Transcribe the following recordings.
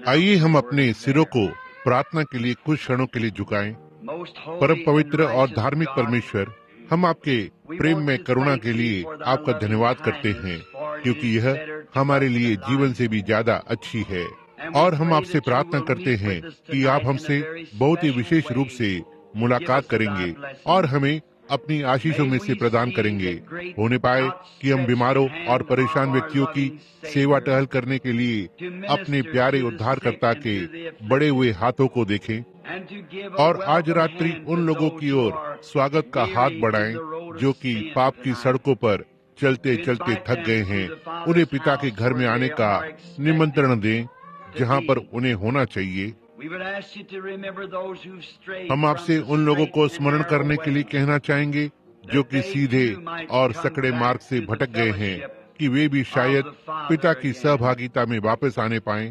आइए हम अपने सिरों को प्रार्थना के लिए कुछ क्षणों के लिए झुकाएं। परम पवित्र और धार्मिक परमेश्वर, हम आपके प्रेम में करुणा के लिए आपका धन्यवाद करते हैं, क्योंकि यह हमारे लिए जीवन से भी ज्यादा अच्छी है। और हम आपसे प्रार्थना करते हैं कि आप हमसे बहुत ही विशेष रूप से मुलाकात करेंगे और हमें अपनी आशीषों में से प्रदान करेंगे। होने पाए कि हम बीमारों और परेशान व्यक्तियों की सेवा टहल करने के लिए अपने प्यारे उद्धारकर्ता के बड़े हुए हाथों को देखें और आज रात्रि उन लोगों की ओर स्वागत का हाथ बढ़ाएं जो कि पाप की सड़कों पर चलते चलते थक गए हैं। उन्हें पिता के घर में आने का निमंत्रण दें जहां पर उन्हें होना चाहिए। हम आपसे उन लोगों को स्मरण करने के लिए कहना चाहेंगे जो कि सीधे और सकड़े मार्ग से भटक गए हैं, कि वे भी शायद पिता की सहभागिता में वापस आने पाएं।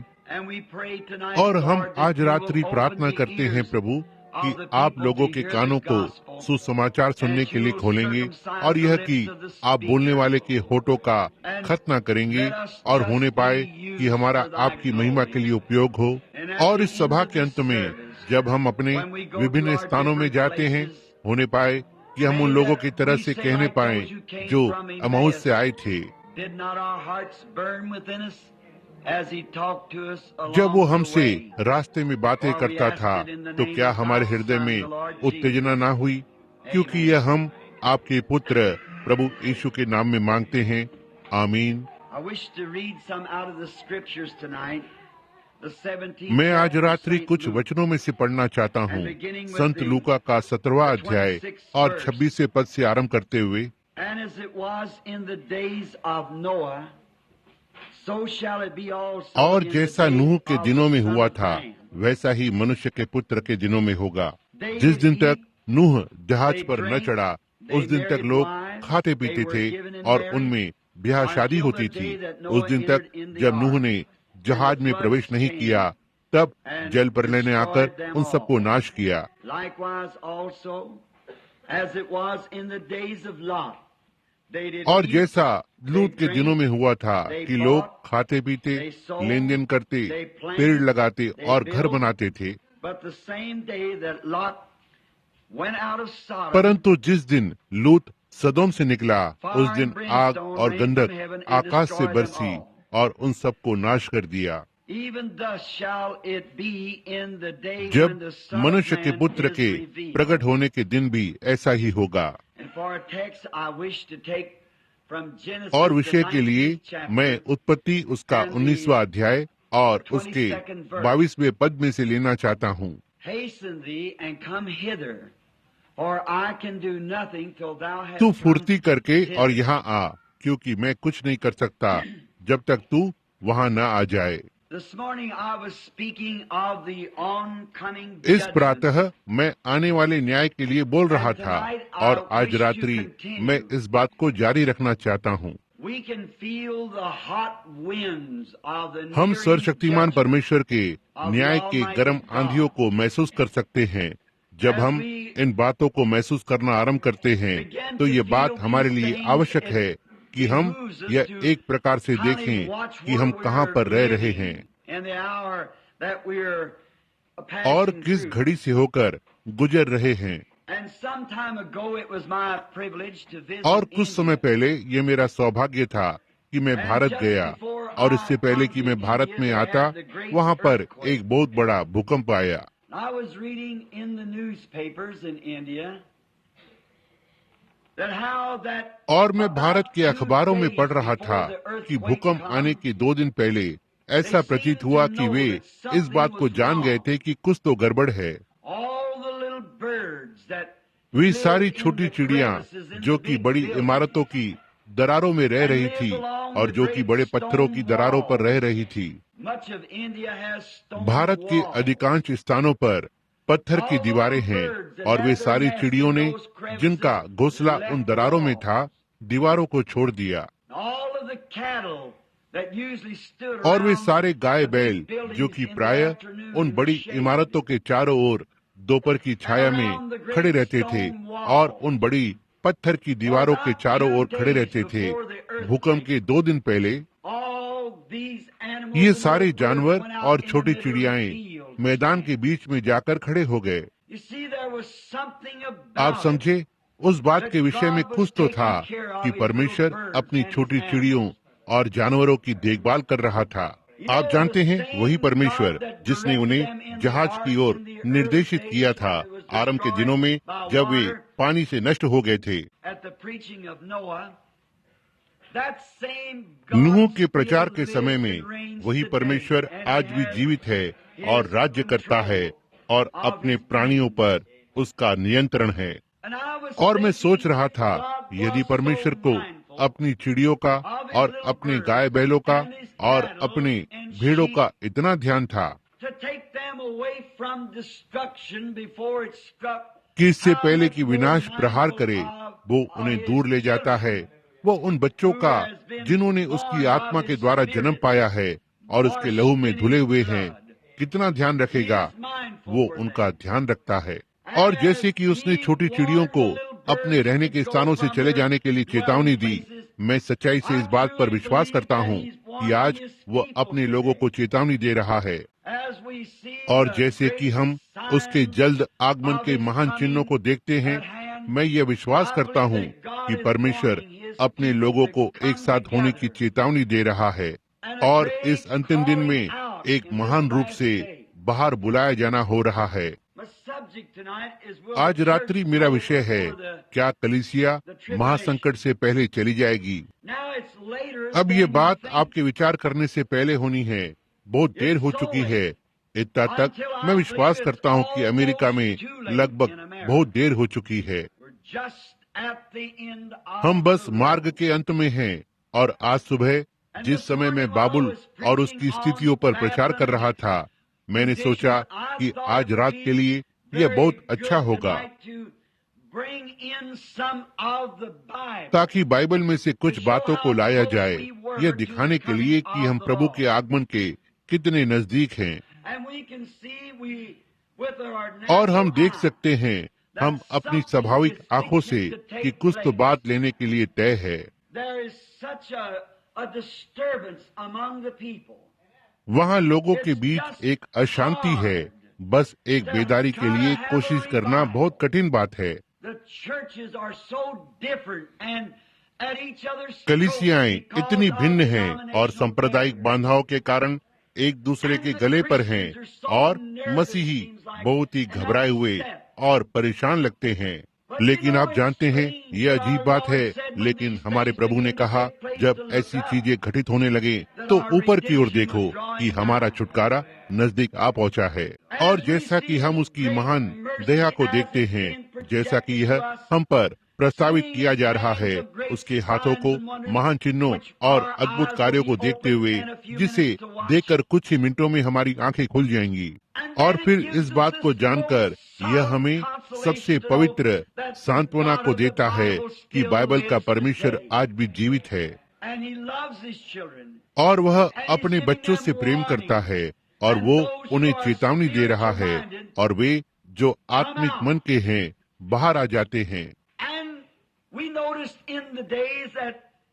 और हम आज रात्रि प्रार्थना करते हैं प्रभु कि आप लोगों के कानों को सुसमाचार सुनने के लिए खोलेंगे और यह कि आप बोलने वाले के होठों का खतना करेंगे और होने पाए कि हमारा आपकी महिमा के लिए उपयोग हो। और इस सभा के अंत में जब हम अपने विभिन्न स्थानों में जाते हैं, होने पाए कि हम उन लोगों की तरह से कहने पाए जो अमाउस से आए थे। जब वो हमसे रास्ते में बातें करता था तो क्या हमारे हृदय में उत्तेजना ना हुई? क्योंकि यह हम आपके पुत्र प्रभु यीशु के नाम में मांगते हैं, आमीन। मैं आज रात्रि कुछ वचनों में से पढ़ना चाहता हूँ। संत लूका का 17वां अध्याय और 26वें पद से आरंभ करते हुए। और जैसा नूह के दिनों में हुआ था, वैसा ही मनुष्य के पुत्र के दिनों में होगा। जिस दिन तक नूह जहाज पर न चढ़ा, उस दिन तक लोग खाते पीते थे और उनमें ब्याह शादी होती थी। उस दिन तक जब नूह ने जहाज में प्रवेश नहीं किया, तब जल प्रलय ने आकर उन सबको नाश किया। और जैसा लूत के दिनों में हुआ था कि लोग खाते पीते, लेन देन करते, पेड़ लगाते और घर बनाते थे। परंतु जिस दिन लूत सदोम से निकला, उस दिन आग और गंधक आकाश से बरसी और उन सबको नाश कर दिया। जब मनुष्य के पुत्र के प्रकट होने के दिन भी ऐसा ही होगा। और विषय के लिए मैं उत्पत्ति उसका 19वां अध्याय और उसके 22वें पद में से लेना चाहता हूँ। तू फुर्ती करके और यहाँ आ, क्योंकि मैं कुछ नहीं कर सकता जब तक तू वहाँ न आ जाए। इस प्रातः मैं आने वाले न्याय के लिए बोल रहा था और आज रात्रि मैं इस बात को जारी रखना चाहता हूँ। हम सर्वशक्तिमान परमेश्वर के न्याय के गर्म आंधियों को महसूस कर सकते हैं। जब हम इन बातों को महसूस करना आरंभ करते हैं तो ये बात हमारे लिए आवश्यक है कि हम यह एक प्रकार से देखें कि हम कहाँ पर रह रहे हैं और किस घड़ी से होकर गुजर रहे हैं। और कुछ समय पहले ये मेरा सौभाग्य था कि मैं भारत गया, और इससे पहले कि मैं भारत में आता, वहाँ पर एक बहुत बड़ा भूकंप आया। और मैं भारत के अखबारों में पढ़ रहा था कि भूकंप आने के 2 दिन पहले ऐसा प्रतीत हुआ कि वे इस बात को जान गए थे कि कुछ तो गड़बड़ है। वे सारी छोटी चिड़ियां जो कि बड़ी इमारतों की दरारों में रह रही थी और जो कि बड़े पत्थरों की दरारों पर रह रही थी। भारत के अधिकांश स्थानों पर पत्थर की दीवारें हैं और वे सारी चिड़ियों ने जिनका घोंसला उन दरारों में था, दीवारों को छोड़ दिया। और वे सारे गाय बैल जो कि प्रायः उन बड़ी इमारतों के चारों ओर दोपहर की छाया में खड़े रहते थे और उन बड़ी पत्थर की दीवारों के चारों ओर खड़े रहते थे, भूकंप के 2 दिन पहले ये सारे जानवर और छोटी चिड़ियाएं मैदान के बीच में जाकर खड़े हो गए। आप समझे, उस बात के विषय में खुश तो था कि परमेश्वर अपनी छोटी चिड़ियों और जानवरों की देखभाल कर रहा था। आप जानते हैं, वही परमेश्वर जिसने उन्हें जहाज की ओर निर्देशित किया था आरंभ के दिनों में, जब वे पानी से नष्ट हो गए थे। नूह के प्रचार के समय में वही परमेश्वर आज भी जीवित है और राज्य करता है और अपने प्राणियों पर उसका नियंत्रण है। और मैं सोच रहा था, यदि परमेश्वर को अपनी चिड़ियों का और अपने गाय बैलों का और अपने भेड़ों का इतना ध्यान था कि इससे पहले कि विनाश प्रहार करे वो उन्हें दूर ले जाता है, वो उन बच्चों का जिन्होंने उसकी आत्मा के द्वारा जन्म पाया है और उसके लहू में धुले हुए हैं, कितना ध्यान रखेगा। वो उनका ध्यान रखता है। और जैसे कि उसने छोटी चिड़ियों को अपने रहने के स्थानों से चले जाने के लिए चेतावनी दी, मैं सच्चाई से इस बात पर विश्वास करता हूँ कि आज वो अपने लोगों को चेतावनी दे रहा है। और जैसे कि हम उसके जल्द आगमन के महान चिन्हों को देखते हैं, मैं ये विश्वास करता हूँ कि परमेश्वर अपने लोगों को एक साथ होने की चेतावनी दे रहा है और इस अंतिम दिन में एक महान रूप से बाहर बुलाया जाना हो रहा है। आज रात्रि मेरा विषय है, क्या कलीसिया महासंकट से पहले चली जाएगी? अब ये बात आपके विचार करने से पहले होनी है। बहुत देर हो चुकी है। इतना तक मैं विश्वास करता हूँ कि अमेरिका में लगभग बहुत देर हो चुकी है। हम बस मार्ग के अंत में हैं। और आज सुबह जिस समय मैं बाबुल और उसकी स्थितियों पर प्रचार कर रहा था, मैंने सोचा कि आज रात के लिए यह बहुत अच्छा होगा ताकि बाइबल में से कुछ बातों को लाया जाए, यह दिखाने के लिए कि हम प्रभु के आगमन के कितने नजदीक हैं। और हम देख सकते हैं, हम अपनी स्वाभाविक आंखों से कि कुछ तो बात लेने के लिए तय है। वहाँ लोगों के बीच एक अशांति है। बस एक बेदारी के लिए कोशिश करना बहुत कठिन बात है। कलीसियाएं इतनी भिन्न हैं और सांप्रदायिक बांधाओं के कारण एक दूसरे के गले पर हैं और मसीही बहुत ही घबराए हुए और परेशान लगते हैं। लेकिन आप जानते हैं, यह अजीब बात है, लेकिन हमारे प्रभु ने कहा, जब ऐसी चीजें घटित होने लगे तो ऊपर की ओर देखो कि हमारा छुटकारा नजदीक आ पहुंचा है। और जैसा कि हम उसकी महान दया को देखते हैं, जैसा कि यह हम पर प्रस्तावित किया जा रहा है, उसके हाथों को, महान चिन्हों और अद्भुत कार्यों को देखते हुए, जिसे देखकर कुछ ही मिनटों में हमारी आंखें खुल जाएंगी। और फिर इस बात को जानकर यह हमें सबसे पवित्र सांत्वना को देता है कि बाइबल का परमेश्वर आज भी जीवित है और वह अपने बच्चों से प्रेम करता है और वो उन्हें चेतावनी दे रहा है और वे जो आत्मिक मन के हैं बाहर आ जाते हैं।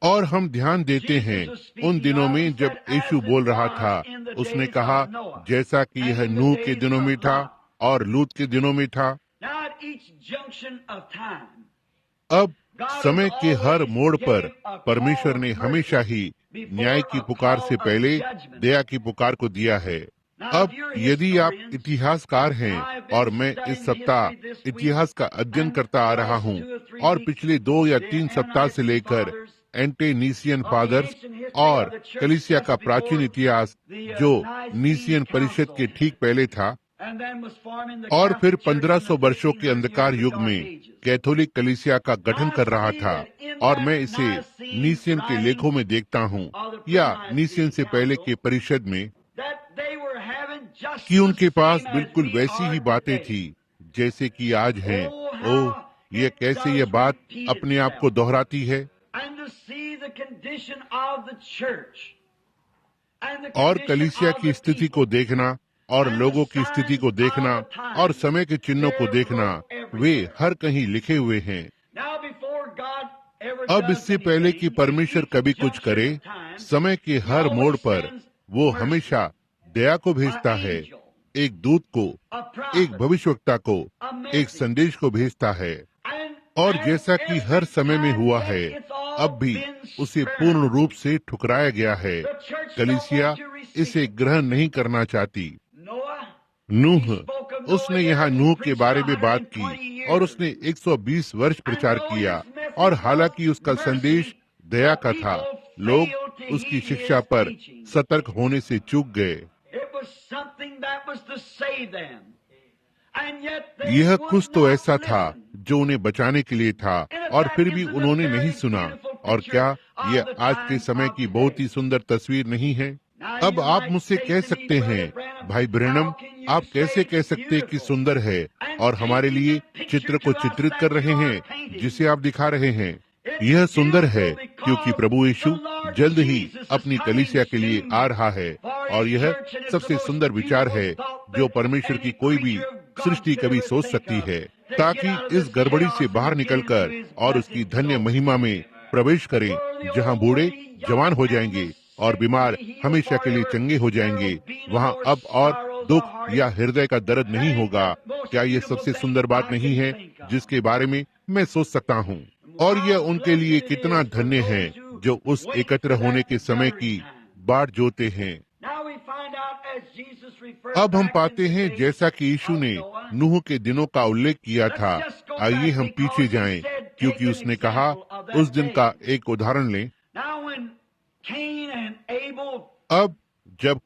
और हम ध्यान देते हैं उन दिनों में जब यीशु बोल रहा था, उसने कहा जैसा कि यह नूह के दिनों में था और लूत के दिनों में था। अब समय के हर मोड़ पर परमेश्वर ने हमेशा ही न्याय की पुकार से पहले दया की पुकार को दिया है। अब यदि आप इतिहासकार हैं, और मैं इस सप्ताह इतिहास का अध्ययन करता आ रहा हूँ और पिछले 2 या 3 सप्ताह से लेकर एंटे-नीसियन फादर्स और कलीसिया का प्राचीन इतिहास जो नीसियन परिषद के ठीक पहले था, और फिर 1500 वर्षों के अंधकार युग में कैथोलिक कलीसिया का गठन कर रहा था। और मैं इसे नीसियन के लेखों में देखता हूँ या नीसियन से पहले के परिषद में, कि उनके पास बिल्कुल वैसी ही बातें थी जैसे कि आज हैं। ओह, ये कैसे यह बात अपने आप को दोहराती है। और कलीसिया की स्थिति को देखना और लोगों की स्थिति को देखना और समय के चिन्हों को देखना, वे हर कहीं लिखे हुए हैं। अब इससे पहले कि परमेश्वर कभी कुछ करे, समय के हर मोड़ पर वो हमेशा दया को भेजता है, एक दूत को, एक भविष्यवक्ता को, एक संदेश को भेजता है। और जैसा कि हर समय में हुआ है, अब भी उसे पूर्ण रूप से ठुकराया गया है। कलीसिया इसे ग्रहण नहीं करना चाहती। नूह, उसने यहाँ नूह के बारे में बात की और उसने 120 वर्ष प्रचार किया, और हालांकि उसका संदेश दया का था, लोग उसकी शिक्षा पर सतर्क होने से चूक गए। यह कुछ तो ऐसा था जो उन्हें बचाने के लिए था, और फिर भी उन्होंने नहीं सुना। और क्या यह आज के समय की बहुत ही सुंदर तस्वीर नहीं है? अब आप मुझसे कह सकते हैं, भाई ब्रैनम, आप कैसे कह सकते कि सुंदर है, और हमारे लिए चित्र को चित्रित कर रहे हैं जिसे आप दिखा रहे हैं? यह सुंदर है क्योंकि प्रभु यीशु जल्द ही अपनी कलीसिया के लिए आ रहा है, और यह सबसे सुंदर विचार है जो परमेश्वर की कोई भी सृष्टि कभी सोच सकती है, ताकि इस गड़बड़ी से बाहर निकलकर और उसकी धन्य महिमा में प्रवेश करें, जहां बूढ़े जवान हो जाएंगे और बीमार हमेशा के लिए चंगे हो जाएंगे। वहां अब और दुख या हृदय का दर्द नहीं होगा। क्या यह सबसे सुंदर बात नहीं है जिसके बारे में मैं सोच सकता हूँ? और यह उनके लिए कितना धन्य है जो उस एकत्र होने के समय की बाट जोते हैं। अब हम पाते हैं, जैसा कि यीशु ने नूह के दिनों का उल्लेख किया था, आइए हम पीछे जाएं, क्योंकि उसने कहा, उस दिन का एक उदाहरण लें। अब जब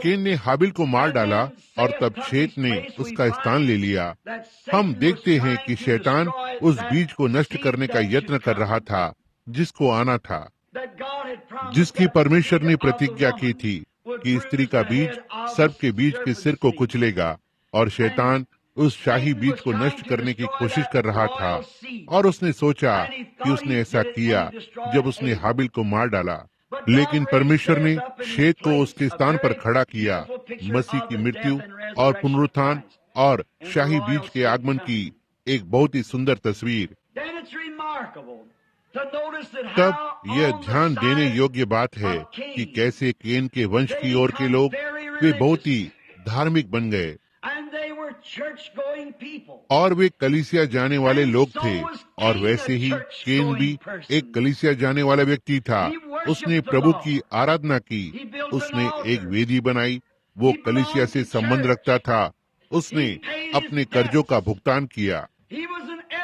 केन ने हाबिल को मार डाला और तब शेत ने उसका स्थान ले लिया, हम देखते हैं कि शैतान उस बीज को नष्ट करने का यत्न कर रहा था जिसको आना था, जिसकी परमेश्वर ने प्रतिज्ञा की थी कि स्त्री का बीज सर्प के बीज के सिर को कुचलेगा। और शैतान उस शाही बीज को नष्ट करने की कोशिश कर रहा था, और उसने सोचा कि उसने ऐसा किया जब उसने हाबिल को मार डाला। लेकिन परमेश्वर ने शेत को उसके स्थान पर खड़ा किया, मसीह की मृत्यु और पुनरुत्थान और शाही बीज के आगमन की एक बहुत ही सुंदर तस्वीर। तब यह ध्यान देने योग्य बात है कि कैसे केन के वंश की ओर के लोग वे बहुत ही धार्मिक बन गए, और वे कलीसिया जाने वाले लोग थे। और वैसे ही केन भी एक कलीसिया जाने वाला व्यक्ति था। उसने प्रभु की आराधना की, उसने एक वेदी बनाई, वो कलीसिया से संबंध रखता था, उसने अपने कर्जों का भुगतान किया।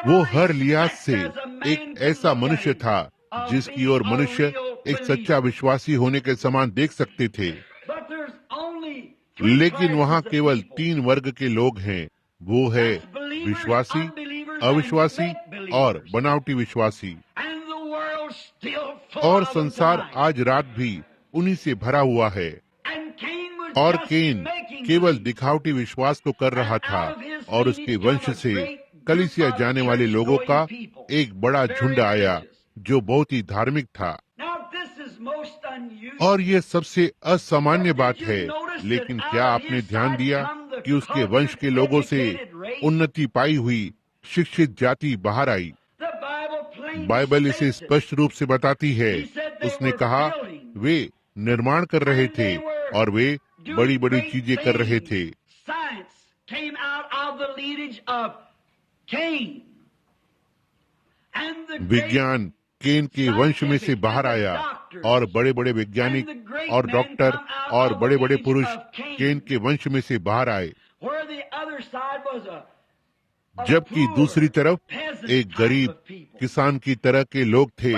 वो हर लिहाज से एक ऐसा मनुष्य था जिसकी ओर मनुष्य एक सच्चा विश्वासी होने के समान देख सकते थे। लेकिन वहाँ केवल 3 वर्ग के लोग हैं, वो है विश्वासी, अविश्वासी और बनावटी विश्वासी। और संसार आज रात भी उन्हीं से भरा हुआ है। और केन केवल दिखावटी विश्वास को कर रहा था, और उसके वंश से कलीसिया जाने वाले लोगों का एक बड़ा झुंड आया जो बहुत ही धार्मिक था। और यह सबसे असामान्य बात है। लेकिन क्या आपने ध्यान दिया कि उसके वंश के लोगों से उन्नति पाई हुई शिक्षित जाति बाहर आई? बाइबल इसे स्पष्ट रूप से बताती है। उसने कहा, वे निर्माण कर रहे थे और वे बड़ी बड़ी चीजें कर रहे थे। विज्ञान केन के वंश में से बाहर आया, और बड़े बड़े वैज्ञानिक और डॉक्टर और बड़े बड़े पुरुष केन के वंश में से बाहर आए, जबकि दूसरी तरफ एक गरीब किसान की तरह के लोग थे।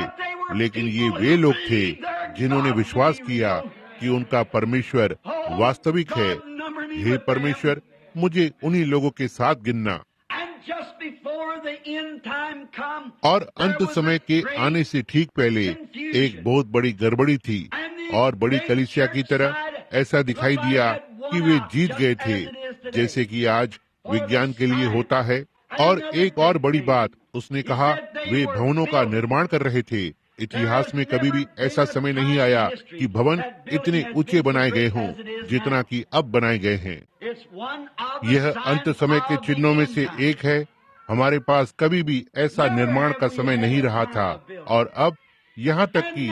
लेकिन ये वे लोग थे जिन्होंने विश्वास किया कि उनका परमेश्वर वास्तविक है। हे परमेश्वर, मुझे उन्हीं लोगों के साथ गिनना। और अंत समय के आने से ठीक पहले एक बहुत बड़ी गड़बड़ी थी, और बड़ी कलीसिया की तरह ऐसा दिखाई दिया कि वे जीत गए थे, जैसे कि आज विज्ञान के लिए होता है। और एक और बड़ी बात, उसने कहा वे भवनों का निर्माण कर रहे थे। इतिहास में कभी भी ऐसा समय नहीं आया कि भवन इतने ऊंचे बनाए गए हों जितना कि अब बनाए गए हैं। यह अंत समय के चिन्हों में से एक है, हमारे पास कभी भी ऐसा निर्माण का समय नहीं रहा था, और अब यहाँ तक कि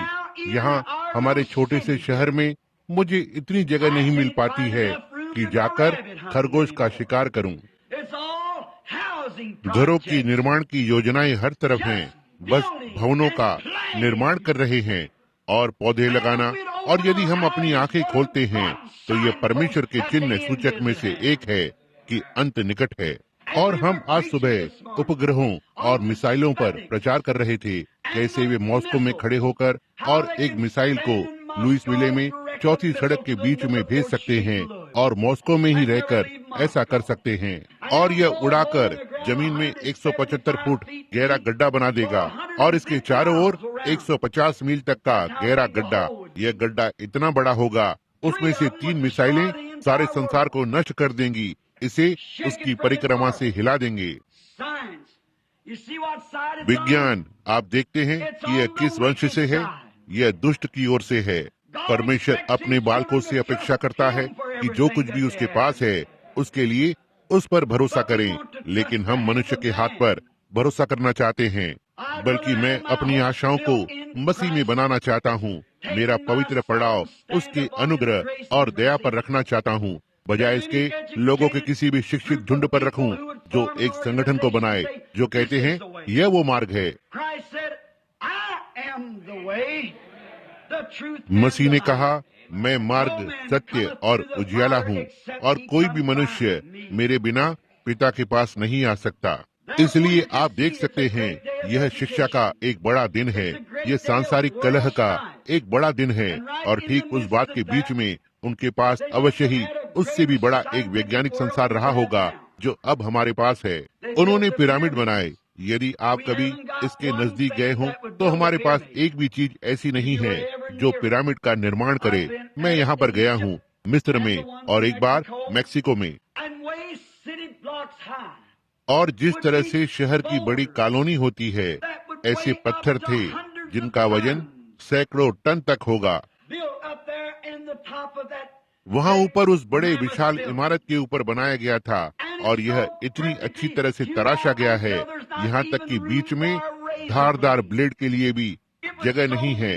यहाँ हमारे छोटे से शहर में मुझे इतनी जगह नहीं मिल पाती है कि जाकर खरगोश का शिकार करूं। घरों की निर्माण की योजनाएं हर तरफ हैं, बस भवनों का निर्माण कर रहे हैं और पौधे लगाना। और यदि हम अपनी आंखें खोलते हैं तो ये परमेश्वर के चिन्ह सूचक में से एक है कि अंत निकट है। और हम आज सुबह उपग्रहों और मिसाइलों पर प्रचार कर रहे थे, कैसे वे मॉस्को में खड़े होकर और एक मिसाइल को लुइसविले में चौथी सड़क के बीच में भेज सकते हैं और मॉस्को में ही रहकर ऐसा कर सकते हैं, और यह उड़ाकर जमीन में 175 फुट गहरा गड्ढा बना देगा और इसके चारों ओर 150 मील तक का गहरा गड्ढा। यह गड्ढा इतना बड़ा होगा, उसमें से 3 मिसाइलें सारे संसार को नष्ट कर देंगी, इसे उसकी परिक्रमा से हिला देंगे। विज्ञान, आप देखते हैं कि यह किस वंश से है? यह दुष्ट की ओर से है। परमेश्वर अपने बालकों से अपेक्षा करता है कि जो कुछ भी उसके पास है उसके लिए उस पर भरोसा करें, लेकिन हम मनुष्य के हाथ पर भरोसा करना चाहते हैं। बल्कि मैं अपनी आशाओं को मसीह में बनाना चाहता हूँ। मेरा पवित्र पड़ाव उसके अनुग्रह और दया पर रखना चाहता हूँ, बजाय इसके लोगों के किसी भी शिक्षित झुंड पर रखूं जो एक संगठन को बनाए जो कहते हैं यह वो मार्ग है। मसीह ने कहा, मैं मार्ग, सत्य और उजियाला हूँ, और कोई भी मनुष्य मेरे बिना पिता के पास नहीं आ सकता। इसलिए आप देख सकते हैं, यह शिक्षा का एक बड़ा दिन है, यह सांसारिक कलह का एक बड़ा दिन है, और ठीक उस बात के बीच में उनके पास अवश्य ही उससे भी बड़ा एक वैज्ञानिक संसार रहा होगा जो अब हमारे पास है। उन्होंने पिरामिड बनाए। यदि आप कभी इसके नजदीक गए हों तो हमारे पास एक भी चीज ऐसी नहीं है जो पिरामिड का निर्माण करे। मैं यहाँ पर गया हूँ, मिस्र में और एक बार मैक्सिको में, और जिस तरह से शहर की बड़ी कॉलोनी होती है, ऐसे पत्थर थे जिनका वजन सैकड़ों टन तक होगा। वहाँ ऊपर उस बड़े विशाल इमारत के ऊपर बनाया गया था, और यह इतनी अच्छी तरह से तराशा गया है, यहाँ तक कि बीच में धारदार ब्लेड के लिए भी जगह नहीं है।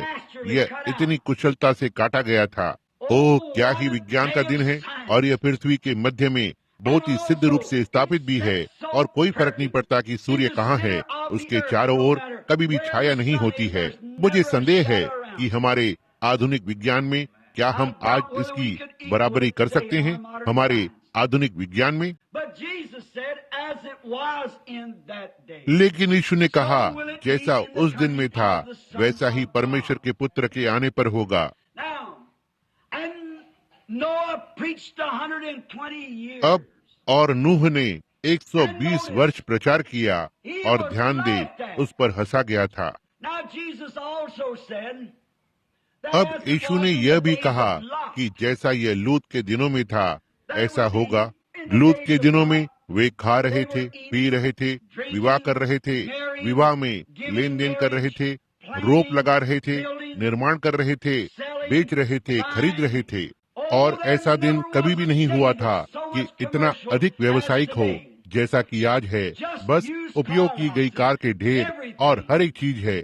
यह इतनी कुशलता से काटा गया था। ओह, क्या ही विज्ञान का दिन है! और यह पृथ्वी के मध्य में बहुत ही सिद्ध रूप से स्थापित भी है, और कोई फर्क नहीं पड़ता कि सूर्य कहाँ है, उसके चारों ओर कभी भी छाया नहीं होती है। मुझे संदेह है कि हमारे आधुनिक विज्ञान में क्या हम आज इसकी बराबरी कर सकते हैं, हमारे आधुनिक विज्ञान में। लेकिन यीशु ने कहा, जैसा उस दिन में था वैसा ही परमेश्वर के पुत्र के आने पर होगा। अब और नूह ने 120 वर्ष प्रचार किया, और ध्यान दे, उस पर हंसा गया था। अब यीशु ने यह भी कहा कि जैसा यह लूत के दिनों में था ऐसा होगा। लूत के दिनों में वे खा रहे थे, पी रहे थे, विवाह कर रहे थे, विवाह में लेन देन कर रहे थे, रोप लगा रहे थे, निर्माण कर रहे थे, बेच रहे थे, खरीद रहे थे। और ऐसा दिन कभी भी नहीं हुआ था कि इतना अधिक व्यावसायिक हो जैसा कि आज है। बस उपयोग की गई कार के ढेर और हर एक चीज है।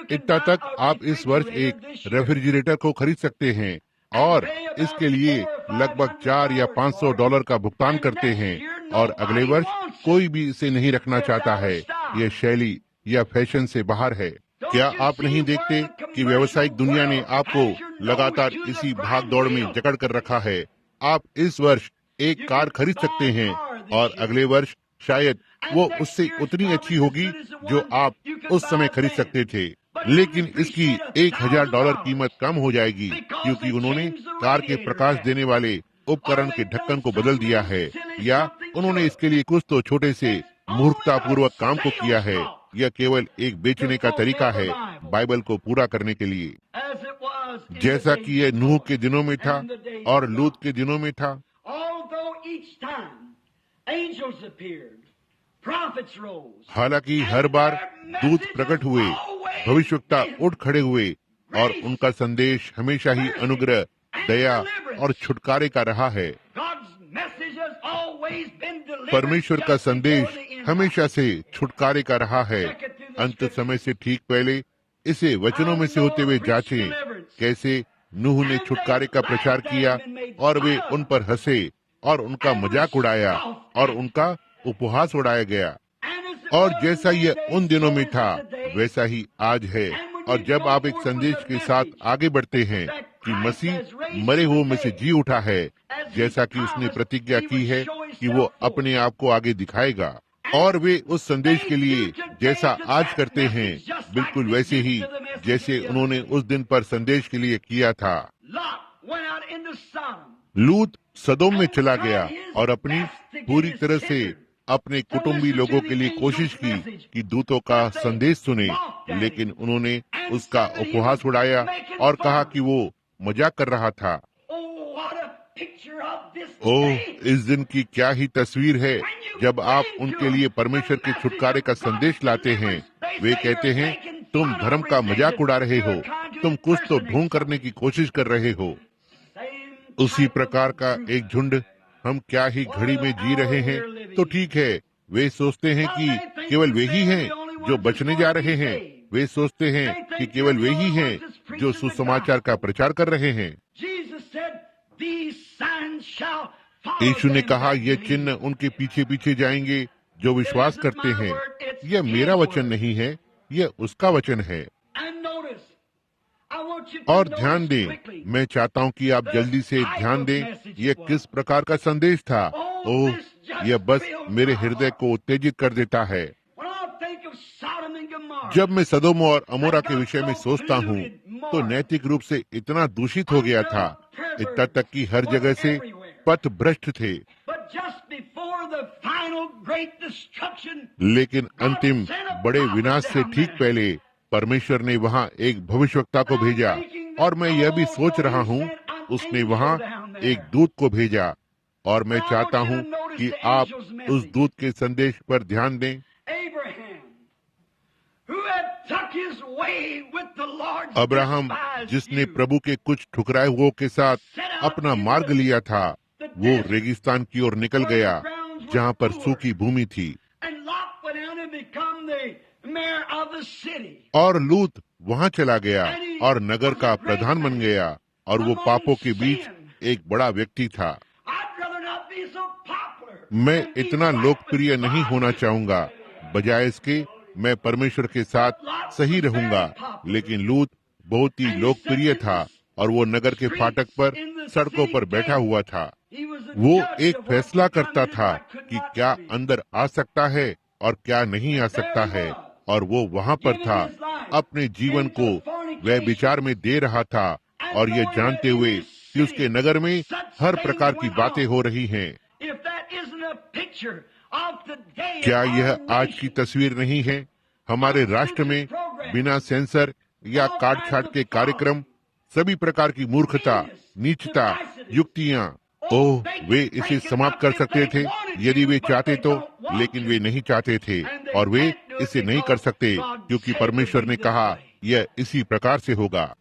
इतना तक आप इस वर्ष एक रेफ्रिजरेटर को खरीद सकते हैं और इसके लिए लगभग $400 या $500 का भुगतान करते हैं, और अगले वर्ष कोई भी इसे नहीं रखना चाहता है। यह शैली या फैशन से बाहर है। क्या आप नहीं देखते कि व्यावसायिक दुनिया ने आपको लगातार इसी भाग दौड़ में जकड़ कर रखा है? आप इस वर्ष एक कार खरीद सकते हैं और अगले वर्ष शायद वो उससे उतनी अच्छी होगी जो आप उस समय खरीद सकते थे, लेकिन इसकी $1000 कीमत कम हो जाएगी क्योंकि उन्होंने कार के प्रकाश देने वाले उपकरण के ढक्कन को बदल दिया है, या उन्होंने इसके लिए कुछ तो छोटे से मूर्खतापूर्वक काम को किया है। यह केवल एक बेचने का तरीका है बाइबल को पूरा करने के लिए, जैसा कि यह नूह के दिनों में था और लूत के दिनों में था। हालांकि हर बार दूत प्रकट हुए, भविष्यवक्ता उठ खड़े हुए, और उनका संदेश हमेशा ही अनुग्रह, दया और छुटकारे का रहा है। परमेश्वर का संदेश हमेशा से छुटकारे का रहा है। अंत समय से ठीक पहले इसे वचनों में से होते हुए जांचें, कैसे नूह ने छुटकारे का प्रचार किया और वे उन पर हंसे और उनका मजाक उड़ाया और उनका उपहास उड़ाया गया। और जैसा यह उन दिनों में था वैसा ही आज है। और जब आप एक संदेश के साथ आगे बढ़ते हैं कि मसीह मरे हुओं में से जी उठा है, जैसा कि उसने प्रतिज्ञा की है कि वो अपने आप को आगे दिखाएगा, और वे उस संदेश के लिए जैसा आज करते हैं बिल्कुल वैसे ही जैसे उन्होंने उस दिन पर संदेश के लिए किया था। लूत सदोम में चला गया और अपनी पूरी तरह से अपने कुटुंबी लोगों के लिए कोशिश की कि दूतों का संदेश सुने, लेकिन उन्होंने उसका उपहास उड़ाया और कहा कि वो मजाक कर रहा था। ओह, इस दिन की क्या ही तस्वीर है जब आप उनके लिए परमेश्वर के छुटकारे का संदेश लाते हैं। वे कहते हैं, तुम धर्म का मजाक उड़ा रहे हो, तुम कुछ तो ढोंग करने की कोशिश कर रहे हो। उसी प्रकार का एक झुंड हम क्या ही घड़ी में जी रहे हैं। तो ठीक है, वे सोचते हैं कि केवल वे ही हैं जो बचने जा रहे हैं। वे सोचते हैं कि केवल वे ही हैं जो सुसमाचार का प्रचार कर रहे हैं। यीशु ने कहा, ये चिन्ह उनके पीछे पीछे जाएंगे जो विश्वास करते हैं। यह मेरा वचन नहीं है, यह उसका वचन है। और ध्यान दें, मैं चाहता हूं कि आप जल्दी से ध्यान दें, यह किस प्रकार का संदेश था। ओह, यह बस मेरे हृदय को उत्तेजित कर देता है। जब मैं सदोम और अमोरा के विषय में सोचता हूँ तो नैतिक रूप से इतना दूषित हो गया था, इतना तक कि हर जगह से पथ भ्रष्ट थे। लेकिन अंतिम बड़े विनाश से ठीक पहले परमेश्वर ने वहाँ एक भविष्यवक्ता को भेजा, और मैं यह भी सोच रहा हूँ उसने वहाँ एक दूत को भेजा। और मैं चाहता हूँ कि आप उस दूत के संदेश पर ध्यान दें। अब्राहम, जिसने प्रभु के कुछ ठुकराए हुओं के साथ अपना मार्ग लिया था, वो रेगिस्तान की ओर निकल गया जहाँ पर सूखी भूमि थी। और लूत वहाँ चला गया और नगर का प्रधान बन गया, और वो पापों के बीच एक बड़ा व्यक्ति था। मैं इतना लोकप्रिय नहीं होना चाहूंगा, बजाय इसके मैं परमेश्वर के साथ सही रहूंगा। लेकिन लूत बहुत ही लोकप्रिय था और वो नगर के फाटक पर सड़कों पर बैठा हुआ था। वो एक फैसला करता था कि क्या अंदर आ सकता है और क्या नहीं आ सकता है, और वो वहाँ पर था, अपने जीवन को वह विचार में दे रहा था, और ये जानते हुए कि उसके नगर में हर प्रकार की बातें हो रही हैं। क्या यह आज की तस्वीर नहीं है? हमारे राष्ट्र में बिना सेंसर या काट छाट के कार्यक्रम, सभी प्रकार की मूर्खता, नीचता, युक्तियां। ओह, वे इसे समाप्त कर सकते थे यदि वे चाहते तो, लेकिन वे नहीं चाहते थे, और वे इसे नहीं कर सकते क्योंकि परमेश्वर ने कहा यह इसी प्रकार से होगा।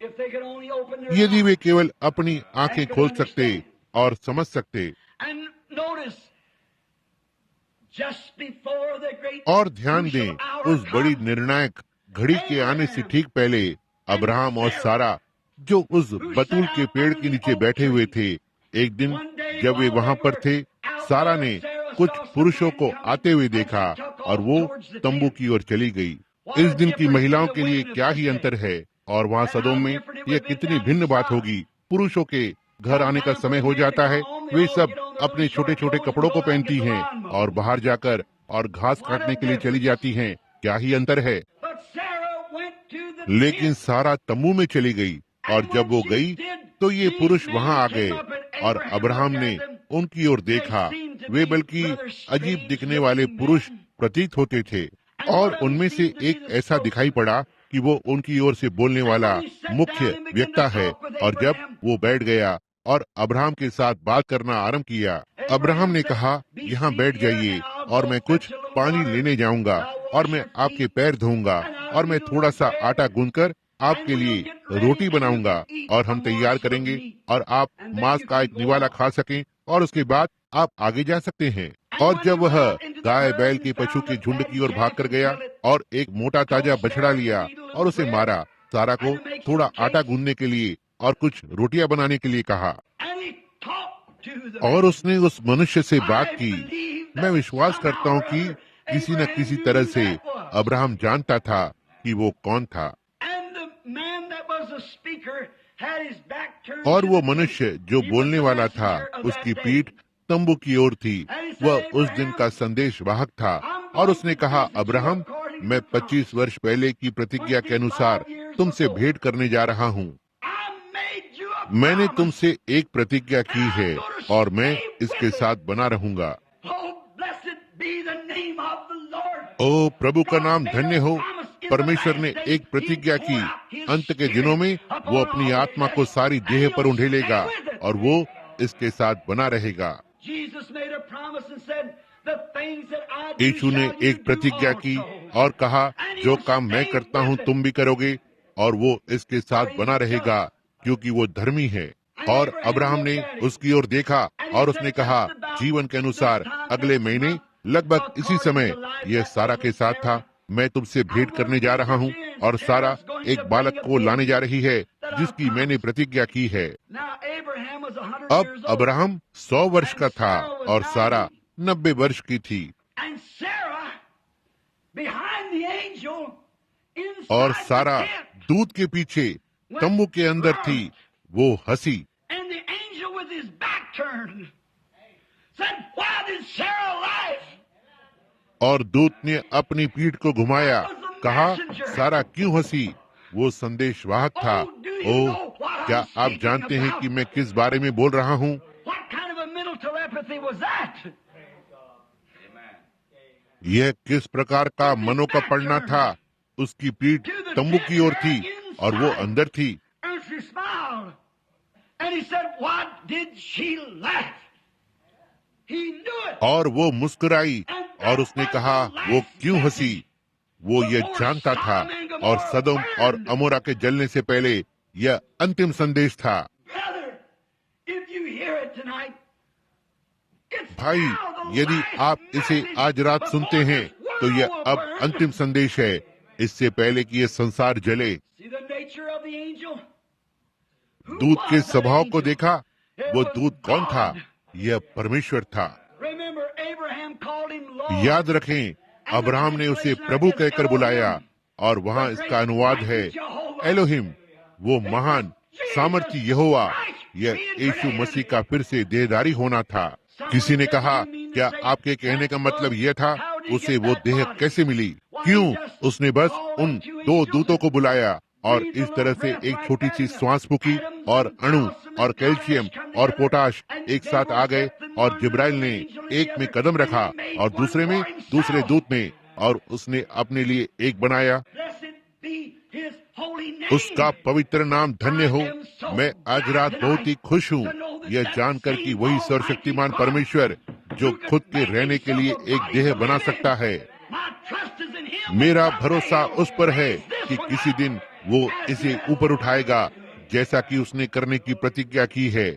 यदि वे केवल अपनी आंखें खोल सकते और समझ सकते। और ध्यान दें, उस बड़ी निर्णायक घड़ी के आने से ठीक पहले अब्राहम और सारा, जो उस बतूल के पेड़ के नीचे बैठे हुए थे, एक दिन जब वे वहाँ पर थे, सारा ने कुछ पुरुषों को आते हुए देखा और वो तंबू की ओर चली गई। इस दिन की महिलाओं के लिए क्या ही अंतर है, और वहाँ सदोम में यह कितनी भिन्न बात होगी। पुरुषों के घर आने का समय हो जाता है, वे सब अपने छोटे छोटे कपड़ों को पहनती हैं और बाहर जाकर और घास काटने के लिए चली जाती हैं। क्या ही अंतर है। लेकिन सारा तंबू में चली गई, और जब वो गई तो ये पुरुष वहाँ आ गए, और अब्राहम ने उनकी ओर देखा। वे बल्कि अजीब दिखने वाले पुरुष प्रतीत होते थे, और उनमें से एक ऐसा दिखाई पड़ा कि वो उनकी ओर से बोलने वाला मुख्य वक्ता है। और जब वो बैठ गया और अब्राहम के साथ बात करना आरंभ किया, अब्राहम ने कहा, यहाँ बैठ जाइए और मैं कुछ पानी लेने जाऊंगा, और मैं आपके पैर धोऊंगा, और मैं थोड़ा सा आटा गूंथकर आपके लिए रोटी बनाऊंगा, और हम तैयार करेंगे, और आप मांस का एक निवाला खा सकें, और उसके बाद आप आगे जा सकते हैं। और जब वह गाय बैल के पशु के झुंड की ओर भाग कर गया और एक मोटा ताजा बछड़ा लिया और उसे मारा, सारा को थोड़ा आटा गूंदने के लिए और कुछ रोटियां बनाने के लिए कहा, और उसने उस मनुष्य से बात की। मैं विश्वास करता हूँ कि किसी न किसी तरह से अब्राहम जानता था कि वो कौन था। और वो मनुष्य जो बोलने वाला था, उसकी पीठ तंबू की ओर थी। वह उस दिन का संदेश वाहक था और उसने कहा, अब्राहम, मैं 25 वर्ष पहले की प्रतिज्ञा के अनुसार तुमसे भेंट करने जा रहा हूँ। मैंने तुमसे एक प्रतिज्ञा की है और मैं इसके साथ बना रहूंगा। ओ प्रभु का नाम धन्य हो। परमेश्वर ने एक प्रतिज्ञा की, अंत के दिनों में वो अपनी आत्मा को सारी देह पर उंडेलेगा और वो इसके साथ बना रहेगा। यीशु ने एक प्रतिज्ञा की और कहा, जो काम मैं करता हूँ तुम भी करोगे, और वो इसके साथ बना रहेगा क्योंकि वो धर्मी है। और अब्राहम ने उसकी ओर देखा और उसने कहा, जीवन के अनुसार अगले महीने लगभग इसी समय यह सारा के साथ था। मैं तुमसे भेंट करने जा रहा हूँ और सारा एक बालक को लाने जा रही है जिसकी मैंने प्रतिज्ञा की है। अब अब्राहम 100 वर्ष का था और सारा 90 वर्ष की थी। और सारा दूत के पीछे तंबू के अंदर थी। वो हंसी। और दूत ने अपनी पीठ को घुमाया, कहा, सारा क्यों हंसी? वो संदेशवाहक था। ओह, क्या आप जानते हैं कि मैं किस बारे में बोल रहा हूँ? यह किस प्रकार का मनो का पढ़ना था? उसकी पीठ तंबू की ओर थी और वो अंदर थी। और वो मुस्कुराई और उसने कहा, वो क्यों हंसी? वो यह जानता था और सदोम और अमोरा के जलने से पहले यह अंतिम संदेश था। भाई, यदि आप इसे आज रात सुनते हैं तो यह अब अंतिम संदेश है, इससे पहले कि यह संसार जले। दूत के स्वभाव को देखा। वो दूत कौन था? यह परमेश्वर था। याद रखें, अब्राहम ने उसे प्रभु कहकर बुलाया और वहाँ इसका अनुवाद है एलोहिम, वो महान सामर्थी यहोवा। यह यीशु मसीह का फिर से देहधारी होना था। किसी ने कहा, क्या आपके कहने का मतलब यह था उसे वो देह कैसे मिली? क्यों? उसने बस उन 2 दूतों को बुलाया और इस तरह से एक छोटी सी श्वास फूकी और अणु और कैल्शियम और पोटाश एक साथ आ गए और जिब्राइल ने एक में कदम रखा और दूसरे में दूसरे दूत ने, और उसने अपने लिए एक बनाया। उसका पवित्र नाम धन्य हो। मैं आज रात बहुत ही खुश हूँ यह जानकर कि वही सर्वशक्तिमान परमेश्वर जो खुद के रहने के लिए एक देह बना सकता है। मेरा भरोसा उस पर है कि किसी दिन वो इसे ऊपर उठाएगा जैसा कि उसने करने की प्रतिज्ञा की है।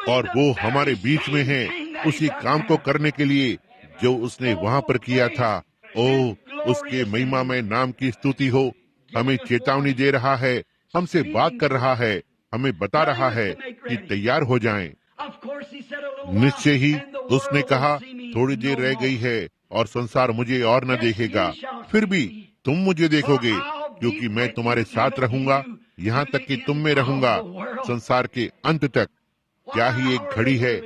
और वो हमारे बीच में है उसी काम को करने के लिए जो उसने वहाँ पर किया था। ओह, उसके महिमा में नाम की स्तुति हो। हमें चेतावनी दे रहा है, हमसे बात कर रहा है, हमें बता रहा है कि तैयार हो जाएं। निश्चय ही उसने कहा, थोड़ी देर रह गई है और संसार मुझे और न देखेगा, फिर भी तुम मुझे देखोगे क्योंकि मैं तुम्हारे साथ रहूंगा यहाँ तक कि तुम में रहूंगा संसार के अंत तक। क्या ही एक घड़ी है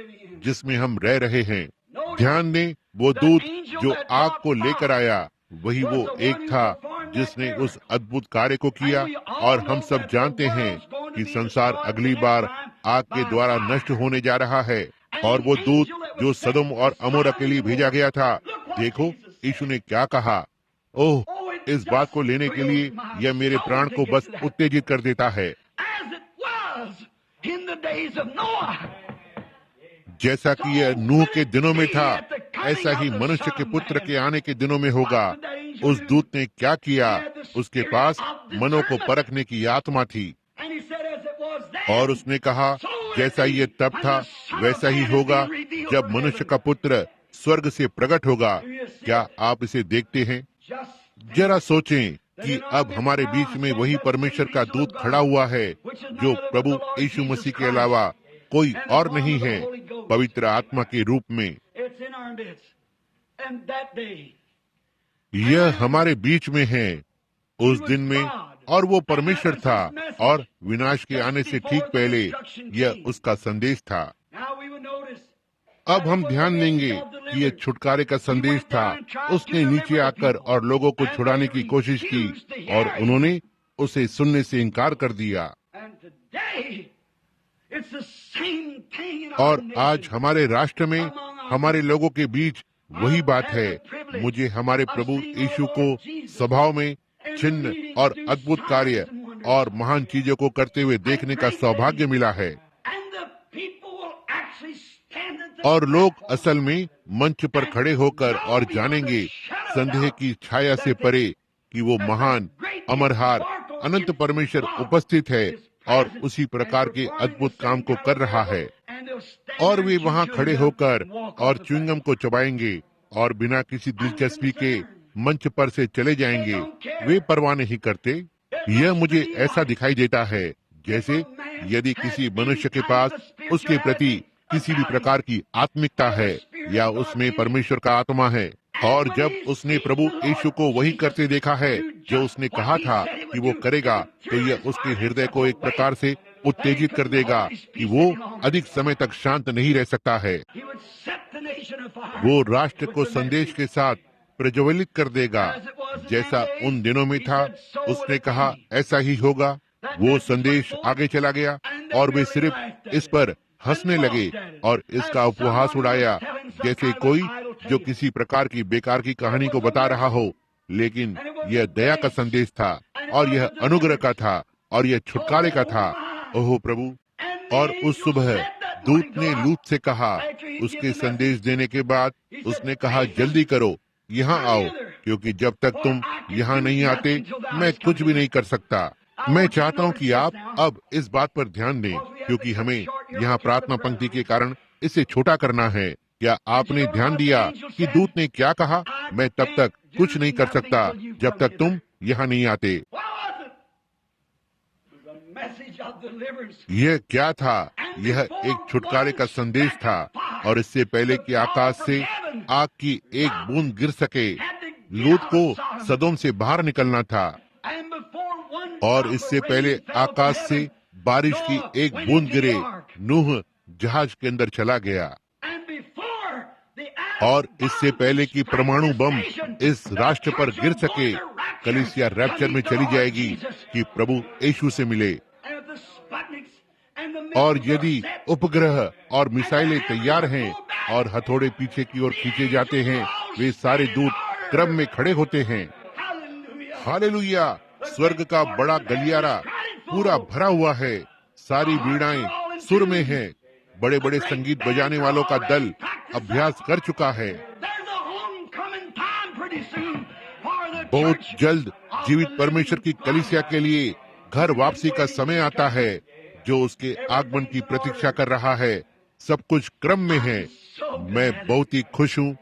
जिसमें हम रह रहे हैं। ध्यान दें, वो दूत जो आग को लेकर आया वही वो एक था जिसने उस अद्भुत कार्य को किया। और हम सब जानते हैं कि संसार अगली बार आग के द्वारा नष्ट होने जा रहा है। और वो दूत जो सदोम और अमोरा के लिए भेजा गया था, देखो यीशु ने क्या कहा। ओह, इस बात को लेने के लिए यह मेरे प्राण को बस उत्तेजित कर देता है। जैसा कि यह नूह के दिनों में था, ऐसा ही मनुष्य के पुत्र के आने के दिनों में होगा। उस दूत ने क्या किया? उसके पास मनो को परखने की आत्मा थी। और उसने कहा, जैसा ये तब था वैसा ही होगा जब मनुष्य का पुत्र स्वर्ग से प्रकट होगा। क्या आप इसे देखते हैं? जरा सोचें कि अब हमारे बीच में वही परमेश्वर का दूत खड़ा हुआ है जो प्रभु यीशु मसीह के अलावा कोई और नहीं है, पवित्र आत्मा के रूप में। यह हमारे बीच में है उस दिन में, और वो परमेश्वर था, और विनाश के आने से ठीक पहले यह उसका संदेश था। अब हम ध्यान देंगे कि यह छुटकारे का संदेश था। उसने नीचे आकर और लोगों को छुड़ाने की कोशिश की और उन्होंने उसे सुनने से इनकार कर दिया। और आज हमारे राष्ट्र में हमारे लोगों के बीच वही बात है। मुझे हमारे प्रभु यीशु को सभाओं में चिन्ह और अद्भुत कार्य और महान चीजों को करते हुए देखने का सौभाग्य मिला है, और लोग असल में मंच पर खड़े होकर और जानेंगे संदेह की छाया से परे कि वो महान अमरहार अनंत परमेश्वर उपस्थित है और उसी प्रकार के अद्भुत काम को कर रहा है। और वे वहां खड़े होकर और च्युइंगम को चबाएंगे और बिना किसी दिलचस्पी के मंच पर से चले जाएंगे। वे परवाह नहीं करते। यह मुझे ऐसा दिखाई देता है जैसे यदि किसी मनुष्य के पास उसके प्रति किसी भी प्रकार की आत्मिकता है या उसमें परमेश्वर का आत्मा है, और जब उसने प्रभु यीशु को वही करते देखा है जो उसने कहा था कि वो करेगा, तो यह उसके हृदय को एक प्रकार से उत्तेजित कर देगा कि वो अधिक समय तक शांत नहीं रह सकता है। वो राष्ट्र को संदेश के साथ प्रज्वलित कर देगा जैसा उन दिनों में था। उसने कहा ऐसा ही होगा। वो संदेश आगे चला गया और वे सिर्फ इस पर हंसने लगे और इसका उपहास उड़ाया जैसे कोई जो किसी प्रकार की बेकार की कहानी को बता रहा हो। लेकिन यह दया का संदेश था और यह अनुग्रह का था और यह छुटकारे का था। ओह प्रभु! और उस सुबह दूत ने लूत से कहा, उसके संदेश देने के बाद उसने कहा जल्दी करो, यहाँ आओ, क्योंकि जब तक तुम यहाँ नहीं आते मैं कुछ भी नहीं कर सकता। मैं चाहता हूँ कि आप अब इस बात पर ध्यान दें, क्योंकि हमें यहाँ प्रार्थना पंक्ति के कारण इसे छोटा करना है। क्या आपने ध्यान दिया कि दूत ने क्या कहा? मैं तब तक कुछ नहीं कर सकता जब तक तुम यहाँ नहीं आते। यह क्या था? यह एक छुटकारे का संदेश था, और इससे पहले कि आकाश से आग की एक बूंद गिर सके, लूत को सदोम से बाहर निकलना था। और इससे पहले आकाश से बारिश की एक बूंद गिरे, नूह जहाज के अंदर चला गया। और इससे पहले कि परमाणु बम इस राष्ट्र पर गिर सके, कलीसिया रैप्चर में चली जाएगी कि प्रभु यीशु से मिले। और यदि उपग्रह और मिसाइलें तैयार हैं और हथौड़े पीछे की ओर खींचे जाते हैं, वे सारे दूत क्रम में खड़े होते हैं। हालेलुया! स्वर्ग का बड़ा गलियारा पूरा भरा हुआ है। सारी वीणाएं सुर में हैं। बड़े बड़े संगीत बजाने वालों का दल अभ्यास कर चुका है। बहुत जल्द जीवित परमेश्वर की कलीसिया के लिए घर वापसी का समय आता है, जो उसके आगमन की प्रतीक्षा कर रहा है। सब कुछ क्रम में है। मैं बहुत ही खुश हूँ।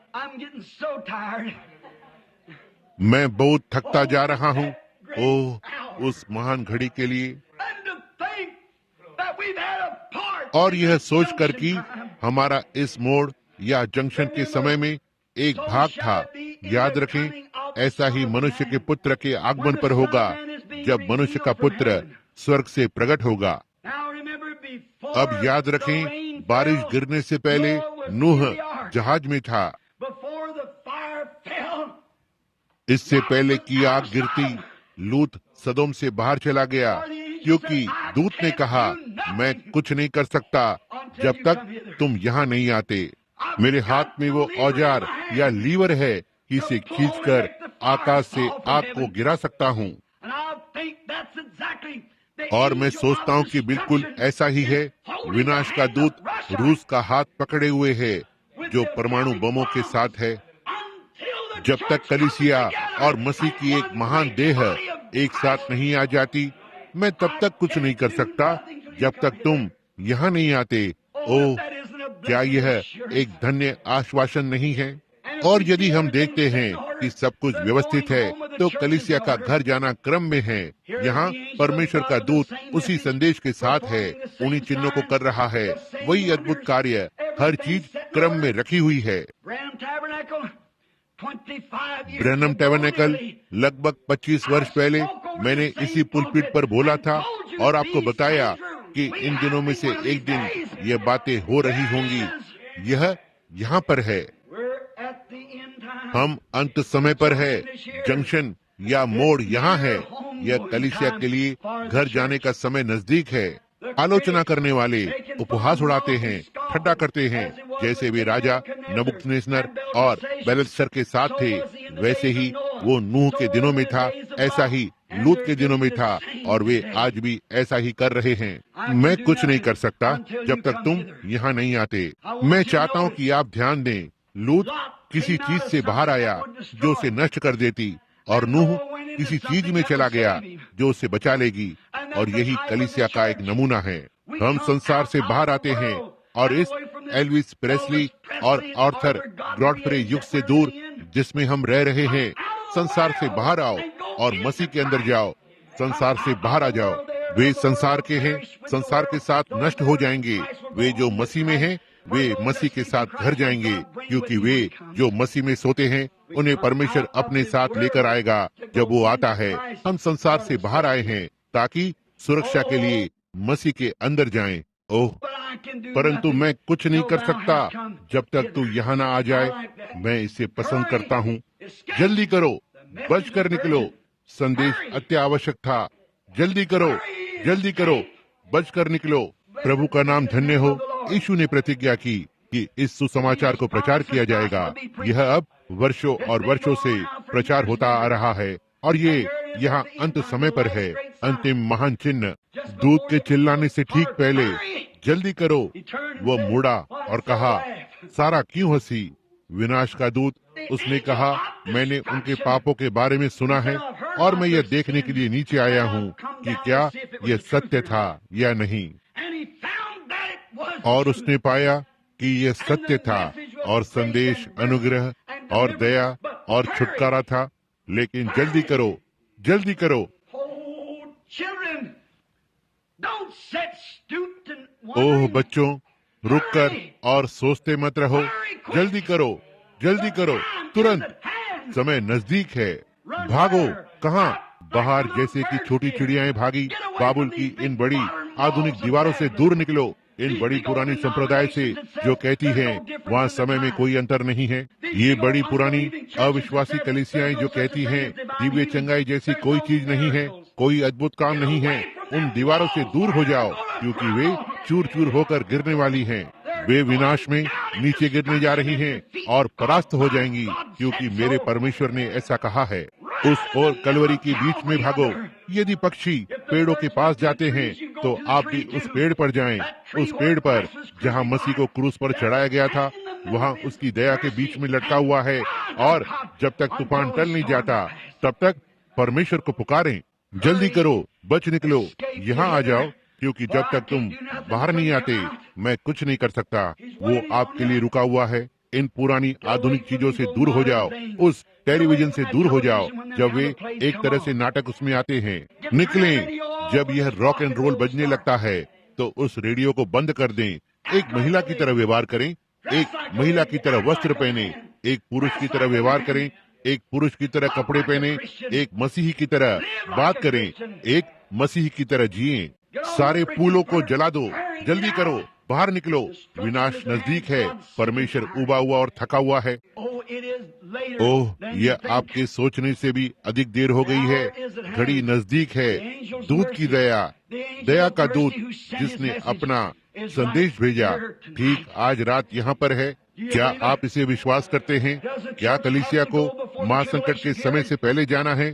मैं बहुत थकता जा रहा हूँ। ओह, उस महान घड़ी के लिए। और यह सोच कर कि हमारा इस मोड़ या जंक्शन के समय में एक भाग था। याद रखें, ऐसा ही मनुष्य के पुत्र के आगमन पर होगा, जब मनुष्य का पुत्र स्वर्ग से प्रकट होगा। अब याद रखें, बारिश गिरने से पहले नूह जहाज में था। इससे पहले कि आग गिरती, लूत सदोम से बाहर चला गया, क्योंकि दूत ने कहा मैं कुछ नहीं कर सकता जब तक तुम यहाँ नहीं आते। मेरे हाथ में वो औजार या लीवर है कि इसे खींचकर आकाश से आग को गिरा सकता हूँ। और मैं सोचता हूँ कि बिल्कुल ऐसा ही है। विनाश का दूत रूस का हाथ पकड़े हुए है, जो परमाणु बमों के साथ है। जब तक कलीसिया और मसीह की एक महान देह एक साथ नहीं आ जाती, मैं तब तक कुछ नहीं कर सकता जब तक तुम यहाँ नहीं आते। ओह, क्या यह एक धन्य आश्वासन नहीं है? और यदि हम देखते हैं कि सब कुछ व्यवस्थित है, तो कलीसिया का घर जाना क्रम में है। यहाँ परमेश्वर का दूत उसी संदेश के साथ है, उन्हीं चिन्हों को कर रहा है, वही अद्भुत कार्य, हर चीज क्रम में रखी हुई है। ब्रैनम टैबरनेकल लगभग 25 वर्ष पहले मैंने इसी पुलपिट पर बोला था और आपको बताया कि इन दिनों में से एक दिन ये बातें हो रही होंगी। यह यहाँ पर है, हम अंत समय पर है। जंक्शन या मोड़ यहाँ है। यह कलीसिया के लिए घर जाने का समय नजदीक है। आलोचना करने वाले उपहास उड़ाते हैं, ठट्टा करते हैं, जैसे वे राजा नबूकदनेस्सर और बेलशस्सर के साथ थे, वैसे ही वो नूह के दिनों में था, ऐसा ही लूत के दिनों में था, और वे आज भी ऐसा ही कर रहे हैं। मैं कुछ नहीं कर सकता जब तक तुम यहाँ नहीं आते। मैं चाहता हूँ कि आप ध्यान दें, लूत किसी चीज से बाहर आया जो उसे नष्ट कर देती, और नूह किसी चीज में चला गया जो उसे बचा लेगी, और यही कलीसिया का एक नमूना है। हम संसार से बाहर आते हैं और इस एल्विस प्रेस्ली और आर्थर गॉडफ्रे युग से दूर जिसमें हम रह रहे हैं, संसार से बाहर आओ और मसीह के अंदर जाओ। संसार से बाहर आ जाओ। वे संसार के हैं, संसार के साथ नष्ट हो जाएंगे। वे जो मसीह में हैं, वे मसीह के साथ घर जाएंगे, क्योंकि वे जो मसीह में सोते हैं उन्हें परमेश्वर अपने साथ लेकर आएगा जब वो आता है। हम संसार से बाहर आए हैं ताकि सुरक्षा के लिए मसीह के अंदर जाएं। ओह, परंतु मैं कुछ नहीं कर सकता जब तक तू यहाँ ना आ जाए। मैं इसे पसंद करता हूँ। जल्दी करो, बच कर निकलो। संदेश अत्यावश्यक था। जल्दी करो, जल्दी करो, बच कर निकलो। प्रभु का नाम धन्य हो। यीशु ने प्रतिज्ञा की कि इस सुसमाचार को प्रचार किया जाएगा। यह अब वर्षों और वर्षों से प्रचार होता आ रहा है, और ये यहाँ अंत समय पर है। अंतिम महान चिन्ह, दूत के चिल्लाने से ठीक पहले, जल्दी करो। वह मुड़ा और कहा, सारा क्यों हंसी? विनाश का दूत, उसने कहा, मैंने उनके पापों के बारे में सुना है और मैं यह देखने के लिए नीचे आया हूँ कि क्या यह सत्य था या नहीं। और उसने पाया कि यह सत्य था, और संदेश अनुग्रह और दया और छुटकारा था। लेकिन जल्दी करो, जल्दी करो। ओह बच्चों, रुककर और सोचते मत रहो। जल्दी करो, जल्दी करो, तुरंत। समय नजदीक है। भागो। कहाँ? बाहर, जैसे कि छोटी चिड़ियाएं भागी। बाबुल की इन बड़ी आधुनिक दीवारों से दूर निकलो, इन बड़ी पुरानी संप्रदाय से जो कहती हैं वहाँ समय में कोई अंतर नहीं है। ये बड़ी पुरानी अविश्वासी कलीसियाएं जो कहती हैं दिव्य चंगाई जैसी कोई चीज नहीं है, कोई अद्भुत काम नहीं है, उन दीवारों से दूर हो जाओ, क्योंकि वे चूर चूर होकर गिरने वाली हैं। वे विनाश में नीचे गिरने जा रही हैं और परास्त हो जाएंगी, क्योंकि मेरे परमेश्वर ने ऐसा कहा है। उस और कलवरी के बीच में भागो। यदि पक्षी पेड़ों के पास जाते हैं तो आप भी उस पेड़ पर जाएं, उस पेड़ पर जहां मसीह को क्रूस पर चढ़ाया गया था, वहां उसकी दया के बीच में लटका हुआ है। और जब तक तूफान टल नहीं जाता तब तक परमेश्वर को पुकारें। जल्दी करो, बच निकलो, यहाँ आ जाओ, क्योंकि जब तक तुम बाहर नहीं आते मैं कुछ नहीं कर सकता। वो आपके लिए रुका हुआ है। इन पुरानी आधुनिक चीजों से दूर हो जाओ, उस टेलीविजन से दूर हो जाओ जब वे एक तरह से नाटक उसमें आते हैं। निकलें। जब यह रॉक एंड रोल बजने लगता है तो उस रेडियो को बंद कर दें। एक महिला की तरह व्यवहार करें, एक महिला की तरह वस्त्र पहने, एक पुरुष की तरह व्यवहार करें, एक पुरुष की तरह कपड़े पहने, एक मसीही की तरह बात करें, एक मसीही की तरह जिएं। सारे फूलों को जला दो। जल्दी करो, बाहर निकलो, विनाश नजदीक है। परमेश्वर उबा हुआ और थका हुआ है। ओह, यह आपके सोचने से भी अधिक देर हो गई है। घड़ी नजदीक है। दूत की दया, दया का दूत जिसने अपना संदेश भेजा, ठीक आज रात यहाँ पर है। क्या आप इसे विश्वास करते हैं? क्या कलीसिया को महासंकट के समय से पहले जाना है?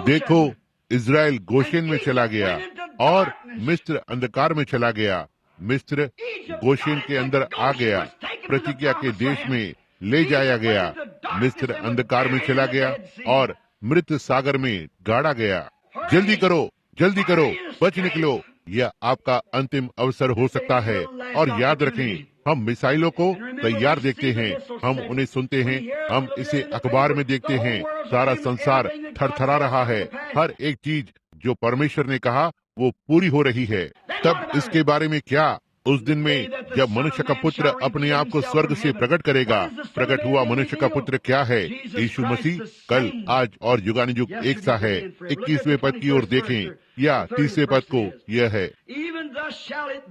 देखो, इज़राइल गोशेन में चला गया और मिस्र अंधकार में चला गया। मिस्र गोशेन के अंदर आ गया, प्रतिज्ञा के देश में ले जाया गया। मिस्र अंधकार में चला गया और मृत सागर में गाड़ा गया। जल्दी करो, जल्दी करो, बच निकलो, यह आपका अंतिम अवसर हो सकता है। और याद रखें, हम मिसाइलों को तैयार देखते हैं, हम उन्हें सुनते हैं, हम इसे अखबार में देखते हैं। सारा संसार थरथरा रहा है। हर एक चीज जो परमेश्वर ने कहा वो पूरी हो रही है। तब इसके बारे में क्या? उस दिन में जब मनुष्य का पुत्र अपने आप को स्वर्ग से प्रकट करेगा। प्रकट हुआ मनुष्य का पुत्र क्या है? यीशु मसीह कल, आज और युगानुयुग एक सा है। 21वें पद की ओर देखें या 30वें पद को। यह है,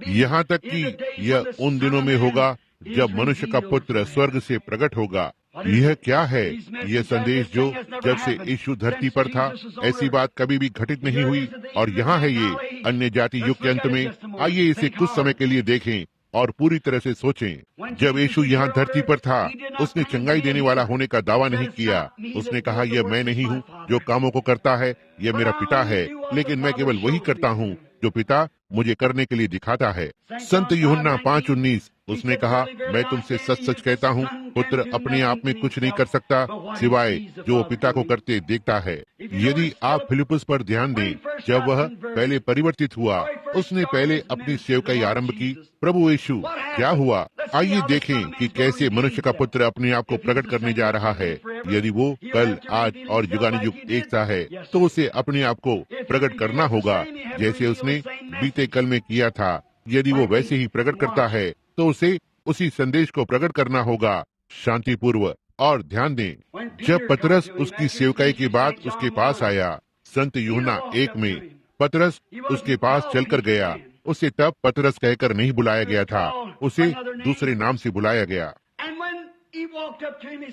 यहाँ तक कि यह उन दिनों में होगा जब मनुष्य का पुत्र स्वर्ग से प्रकट होगा। यह क्या है? यह संदेश जो जब से यीशु धरती पर था ऐसी बात कभी भी घटित नहीं हुई। और यहाँ है ये अन्य जाति युग के अंत में। आइए इसे कुछ समय के लिए देखें और पूरी तरह से सोचें। जब यीशु यहाँ धरती पर था, उसने चंगाई देने वाला होने का दावा नहीं किया। उसने कहा, यह मैं नहीं हूँ जो कामों को करता है, यह मेरा पिता है, लेकिन मैं केवल वही करता हूँ जो पिता मुझे करने के लिए दिखाता है। संत यूहन्ना 5:19, उसने कहा, मैं तुमसे सच सच कहता हूँ, पुत्र अपने आप में कुछ नहीं कर सकता सिवाय जो वो पिता को करते देखता है। यदि आप फिलिपुस पर ध्यान दें, जब वह पहले परिवर्तित हुआ, उसने पहले अपनी सेवकाई आरंभ की। प्रभु यीशु, क्या हुआ? आइए देखें कि कैसे मनुष्य का पुत्र अपने आप को प्रकट करने जा रहा है। यदि वो कल, आज और युगानुयुग एक सा है, तो उसे अपने आप को प्रकट करना होगा जैसे उसने बीते कल में किया था। यदि वो वैसे ही प्रकट करता है तो उसे उसी संदेश को प्रकट करना होगा, शांतिपूर्वक। और ध्यान दें, जब पतरस उसकी सेवकाई के बाद उसके पास आया, संत यूहन्ना 1 में, पतरस उसके पास चलकर गया। उसे तब पतरस कहकर नहीं बुलाया गया था, उसे दूसरे नाम से बुलाया गया।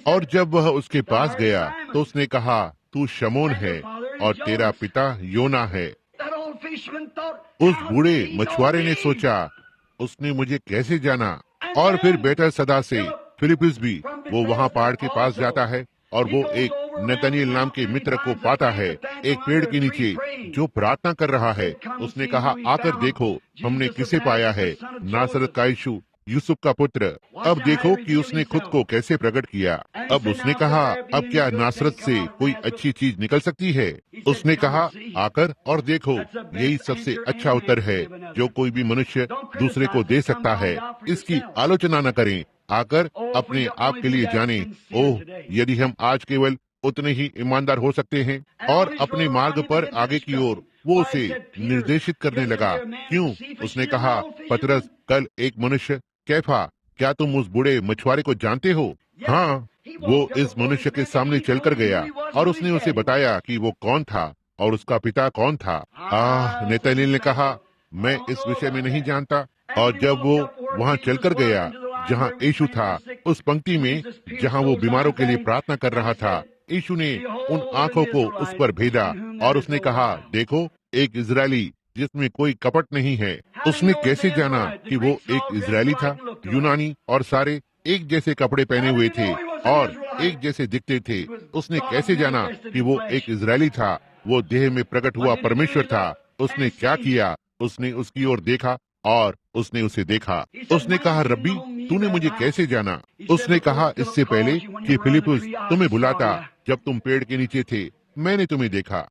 और जब वह उसके पास गया तो उसने कहा, तू शमौन है और तेरा पिता योना है। उस बूढ़े मछुआरे ने सोचा, उसने मुझे कैसे जाना? और फिर बेटा सदा से फिलिपुस भी, वो वहाँ पहाड़ के पास जाता है और वो एक नतनीएल नाम के मित्र को पाता है, एक पेड़ के नीचे जो प्रार्थना कर रहा है। उसने कहा, आकर देखो हमने किसे पाया है, नासरत का यीशु, यूसुफ का पुत्र। अब देखो कि उसने खुद को कैसे प्रकट किया। अब उसने कहा, अब क्या नासरत से कोई अच्छी चीज निकल सकती है? उसने कहा, आकर और देखो। यही सबसे अच्छा उत्तर है जो कोई भी मनुष्य दूसरे को दे सकता है। इसकी आलोचना न करें, आकर अपने आप के लिए जाने। ओह, यदि हम आज केवल उतने ही ईमानदार हो सकते हैं। और अपने मार्ग पर आगे की ओर वो उसे निर्देशित करने लगा। क्यों? उसने कहा, पतरस, कल एक मनुष्य, कैफा, क्या तुम उस बूढ़े मछुआरे को जानते हो? हाँ, वो इस मनुष्य के सामने चलकर गया और उसने उसे बताया कि वो कौन था और उसका पिता कौन था। नतनीएल ने कहा, मैं इस विषय में नहीं जानता। और जब वो वहाँ चलकर गया जहाँ यीशु था, उस पंक्ति में जहाँ वो बीमारों के लिए प्रार्थना कर रहा था, यीशु ने उन आंखों को उस पर भेजा और उसने कहा, देखो एक इजरायली जिसमें कोई कपट नहीं है। उसने कैसे जाना कि वो एक इजरायली था? यूनानी और सारे एक जैसे कपड़े पहने हुए थे और एक जैसे दिखते थे। उसने कैसे जाना कि वो एक इजरायली था? वो देह में प्रकट हुआ परमेश्वर था। उसने क्या किया? उसने उसकी ओर देखा और उसने उसे देखा। उसने कहा, रब्बी, तूने मुझे कैसे जाना? उसने कहा, इससे पहले कि फिलिपुस तुम्हें बुलाता, जब तुम पेड़ के नीचे थे, मैंने तुम्हें देखा।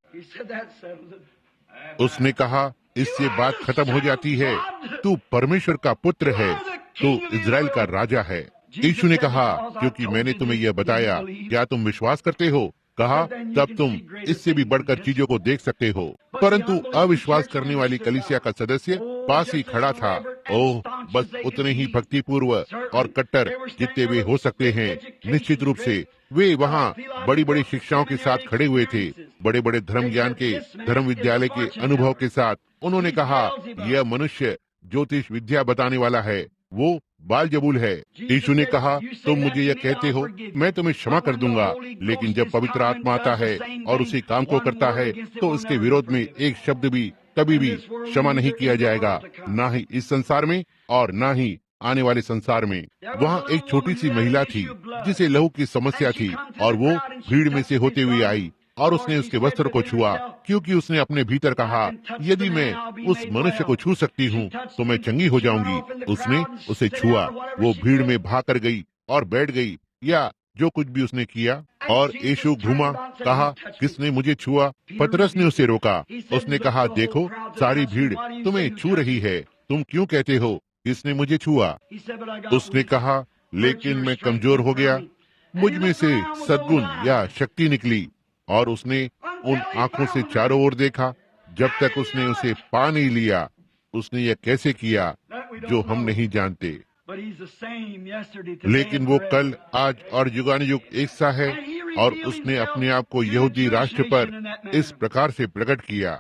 उसने कहा, इससे बात खत्म हो जाती है। तू परमेश्वर का पुत्र है, तू इजराइल का राजा है। यीशु ने कहा, क्योंकि मैंने तुम्हें यह बताया, क्या तुम विश्वास करते हो? कहा, तब तुम इससे भी बढ़कर चीजों को देख सकते हो। परंतु अविश्वास करने वाली कलीसिया का सदस्य पास ही खड़ा था। ओह, बस उतने ही भक्तिपूर्व और कट्टर जितने वे हो सकते हैं। निश्चित रूप से वे वहाँ बड़ी बड़ी शिक्षाओं के साथ खड़े हुए थे, बड़े बड़े धर्म ज्ञान के, धर्म विद्यालय के अनुभव के साथ। उन्होंने कहा, यह मनुष्य ज्योतिष विद्या बताने वाला है, वो बालजबूल है। यीशु ने कहा, तुम मुझे यह कहते हो, मैं तुम्हें क्षमा कर दूंगा, लेकिन जब पवित्र आत्मा आता है और उसी काम को करता है तो उसके विरोध में एक शब्द भी कभी भी क्षमा नहीं किया जाएगा, ना ही इस संसार में और ना ही आने वाले संसार में। वहाँ एक छोटी सी महिला थी जिसे लहू की समस्या थी और वो भीड़ में से होते हुए आई और उसने उसके वस्त्र को छुआ, क्योंकि उसने अपने भीतर कहा, यदि मैं उस मनुष्य को छू सकती हूँ तो मैं चंगी हो जाऊंगी। उसने उसे छुआ, वो भीड़ में भाग कर गई और बैठ गई, या जो कुछ भी उसने किया। और यीशु घूमा, कहा, किसने मुझे छुआ? पतरस ने उसे रोका। उसने कहा, देखो, सारी भीड़ तुम्हें छू रही है, तुम क्यों कहते हो किसने मुझे छुआ? उसने कहा, लेकिन मैं कमजोर हो गया, मुझ में से सद्गुण या शक्ति निकली। और उसने उन आंखों से चारों ओर देखा। जब तक उसने उसे पा नहीं लिया, उसने यह कैसे किया जो हम नहीं जानते। लेकिन वो कल, आज और युगानुयुग एक सा है। और उसने अपने आप को यहूदी राष्ट्र पर इस प्रकार से प्रकट किया।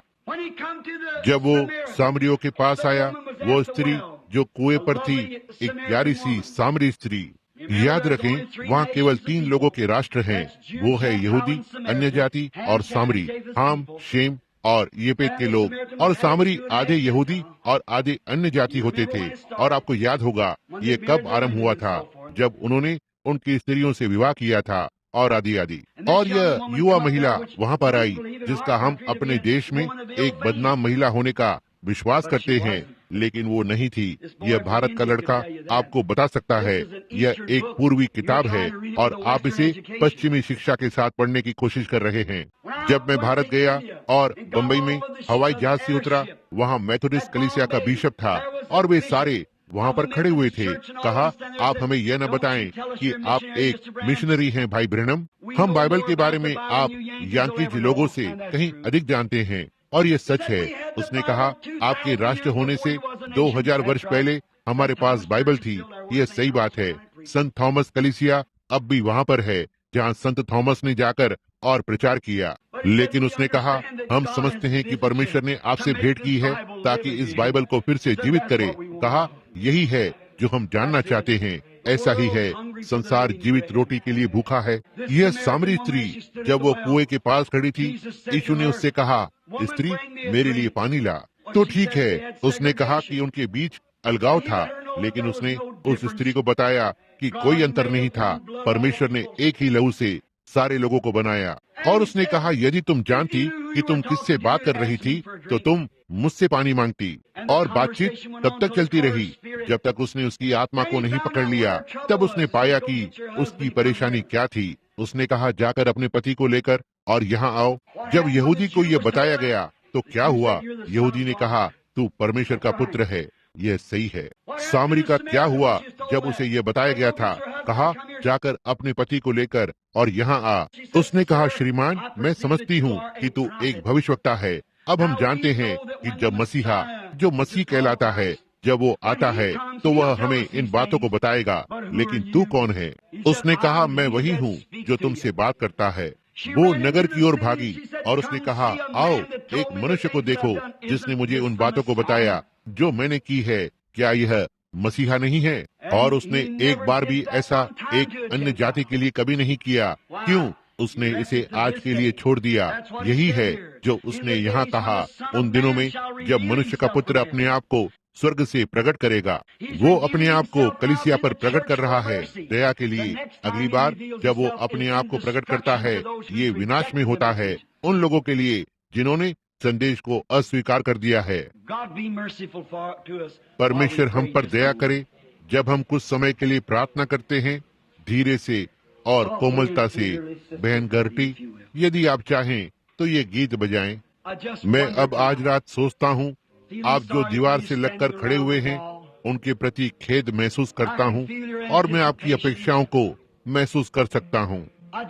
जब वो सामरियों के पास आया, वो स्त्री जो कुएं पर थी, एक प्यारी सी सामरी स्त्री। याद रखें, वहाँ केवल 3 लोगों के राष्ट्र हैं। वो है यहूदी, अन्य जाति और सामरी, हाम, शेम और येपेत के लोग। और सामरी आधे यहूदी और आधे अन्य जाति होते थे। और आपको याद होगा ये कब आरंभ हुआ था? जब उन्होंने उनकी स्त्रियों से विवाह किया था, और आदि आदि। और यह युवा महिला वहाँ पर आई, जिसका हम अपने देश में एक बदनाम महिला होने का विश्वास करते हैं, लेकिन वो नहीं थी। यह भारत का लड़का आपको बता सकता है। यह एक पूर्वी किताब है और आप इसे पश्चिमी शिक्षा के साथ पढ़ने की कोशिश कर रहे हैं। जब मैं भारत गया और बंबई में हवाई जहाज से उतरा, वहाँ मेथोडिस्ट कलीसिया का बिशप था और वे सारे वहाँ पर खड़े हुए थे। कहा, आप हमें यह न बताएं कि आप एक मिशनरी हैं भाई ब्रैनम। हम बाइबल के बारे में आप यांकीज लोगों से कहीं अधिक जानते हैं, और ये सच है। उसने कहा, आपके राष्ट्र होने से 2000 वर्ष पहले हमारे पास बाइबल थी। यह सही बात है। संत थॉमस कलीसिया अब भी वहाँ पर है, जहाँ संत थॉमस ने जाकर और प्रचार किया। लेकिन उसने कहा, हम समझते हैं कि परमेश्वर ने आपसे भेंट की है ताकि इस बाइबल को फिर से जीवित करे। कहा, यही है जो हम जानना चाहते हैं। ऐसा ही है, संसार जीवित रोटी के लिए भूखा है। यह सामरी स्त्री जब वो कुएं के पास खड़ी थी, यीशु ने उससे कहा, स्त्री, मेरे लिए पानी ला। तो ठीक है, उसने कहा कि उनके बीच अलगाव था, लेकिन उसने उस स्त्री को बताया कि कोई अंतर नहीं था। परमेश्वर ने एक ही लहू से सारे लोगों को बनाया। और उसने कहा, यदि तुम जानती कि तुम किससे बात कर रही थी, तो तुम मुझसे पानी मांगती। और बातचीत तब तक चलती रही जब तक उसने उसकी आत्मा को नहीं पकड़ लिया। तब उसने पाया कि उसकी परेशानी क्या थी। उसने कहा, जाकर अपने पति को लेकर और यहाँ आओ। जब यहूदी को यह बताया गया तो क्या हुआ? यहूदी ने कहा, तू परमेश्वर का पुत्र है। यह सही है। सामरी का क्या हुआ जब उसे यह बताया गया था? कहा, जाकर अपने पति को लेकर और यहाँ आ। उसने कहा, श्रीमान, मैं समझती हूँ कि तू एक भविष्यवक्ता है। अब हम जानते हैं कि जब मसीहा, जो मसीह कहलाता है, जब वो आता है तो वह हमें इन बातों को बताएगा। लेकिन तू कौन है? उसने कहा, मैं वही हूँ जो तुमसे बात करता है। वो नगर की ओर भागी और उसने कहा, आओ, एक मनुष्य को देखो जिसने मुझे उन बातों को बताया जो मैंने की है। क्या यह मसीहा नहीं है? और उसने एक बार भी ऐसा एक अन्य जाति के लिए कभी नहीं किया। क्यों? उसने इसे आज के लिए छोड़ दिया। यही है जो उसने यहाँ कहा, उन दिनों में जब मनुष्य का पुत्र अपने आप को स्वर्ग से प्रकट करेगा। वो अपने आप को कलीसिया पर प्रकट कर रहा है दया के लिए। अगली बार जब वो अपने आप को प्रकट करता है, ये विनाश में होता है उन लोगों के लिए जिन्होंने संदेश को अस्वीकार कर दिया है। परमेश्वर हम पर दया करे जब हम कुछ समय के लिए प्रार्थना करते हैं, धीरे से और कोमलता से। बहन गर्टी, यदि आप चाहें तो ये गीत बजाएं। मैं अब आज रात सोचता हूँ, आप जो दीवार से लगकर खड़े हुए हैं, उनके प्रति खेद महसूस करता हूँ और मैं आपकी अपेक्षाओं को महसूस कर सकता हूँ।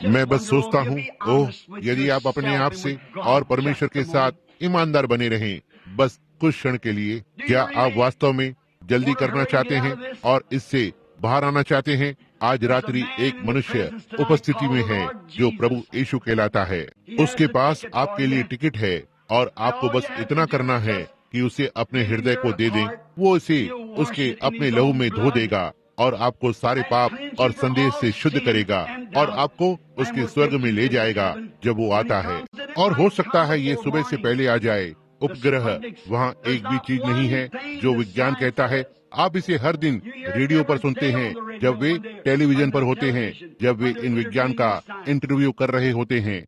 मैं बस सोचता हूँ, ओह, यदि आप अपने आप से और परमेश्वर के साथ ईमानदार बने रहें, बस कुछ क्षण के लिए। क्या आप वास्तव में जल्दी करना चाहते हैं और इससे बाहर आना चाहते हैं? आज रात्रि एक मनुष्य उपस्थिति में है जो प्रभु यीशु कहलाता है। उसके पास आपके लिए टिकट है और आपको बस इतना करना है कि उसे अपने हृदय को दे दें। वो इसे उसके अपने लहू में धो देगा और आपको सारे पाप और संदेश से शुद्ध करेगा और आपको उसके स्वर्ग में ले जाएगा जब वो आता है। और हो सकता है ये सुबह से पहले आ जाए। उपग्रह, वहाँ एक भी चीज नहीं है जो विज्ञान कहता है। आप इसे हर दिन रेडियो पर सुनते हैं, जब वे टेलीविजन पर होते हैं, जब वे इन विज्ञान का इंटरव्यू कर रहे होते हैं।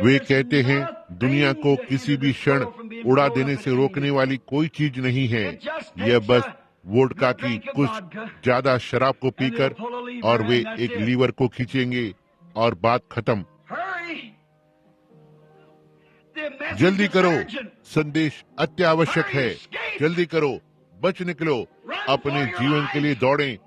वे कहते हैं दुनिया को किसी भी क्षण उड़ा देने से रोकने वाली कोई चीज नहीं है। यह बस वोडका की कुछ ज्यादा शराब को पीकर, और वे एक लीवर को खींचेंगे और बात खत्म। जल्दी करो, संदेश अत्यावश्यक है। जल्दी करो, बच निकलो, अपने जीवन के लिए दौड़ें,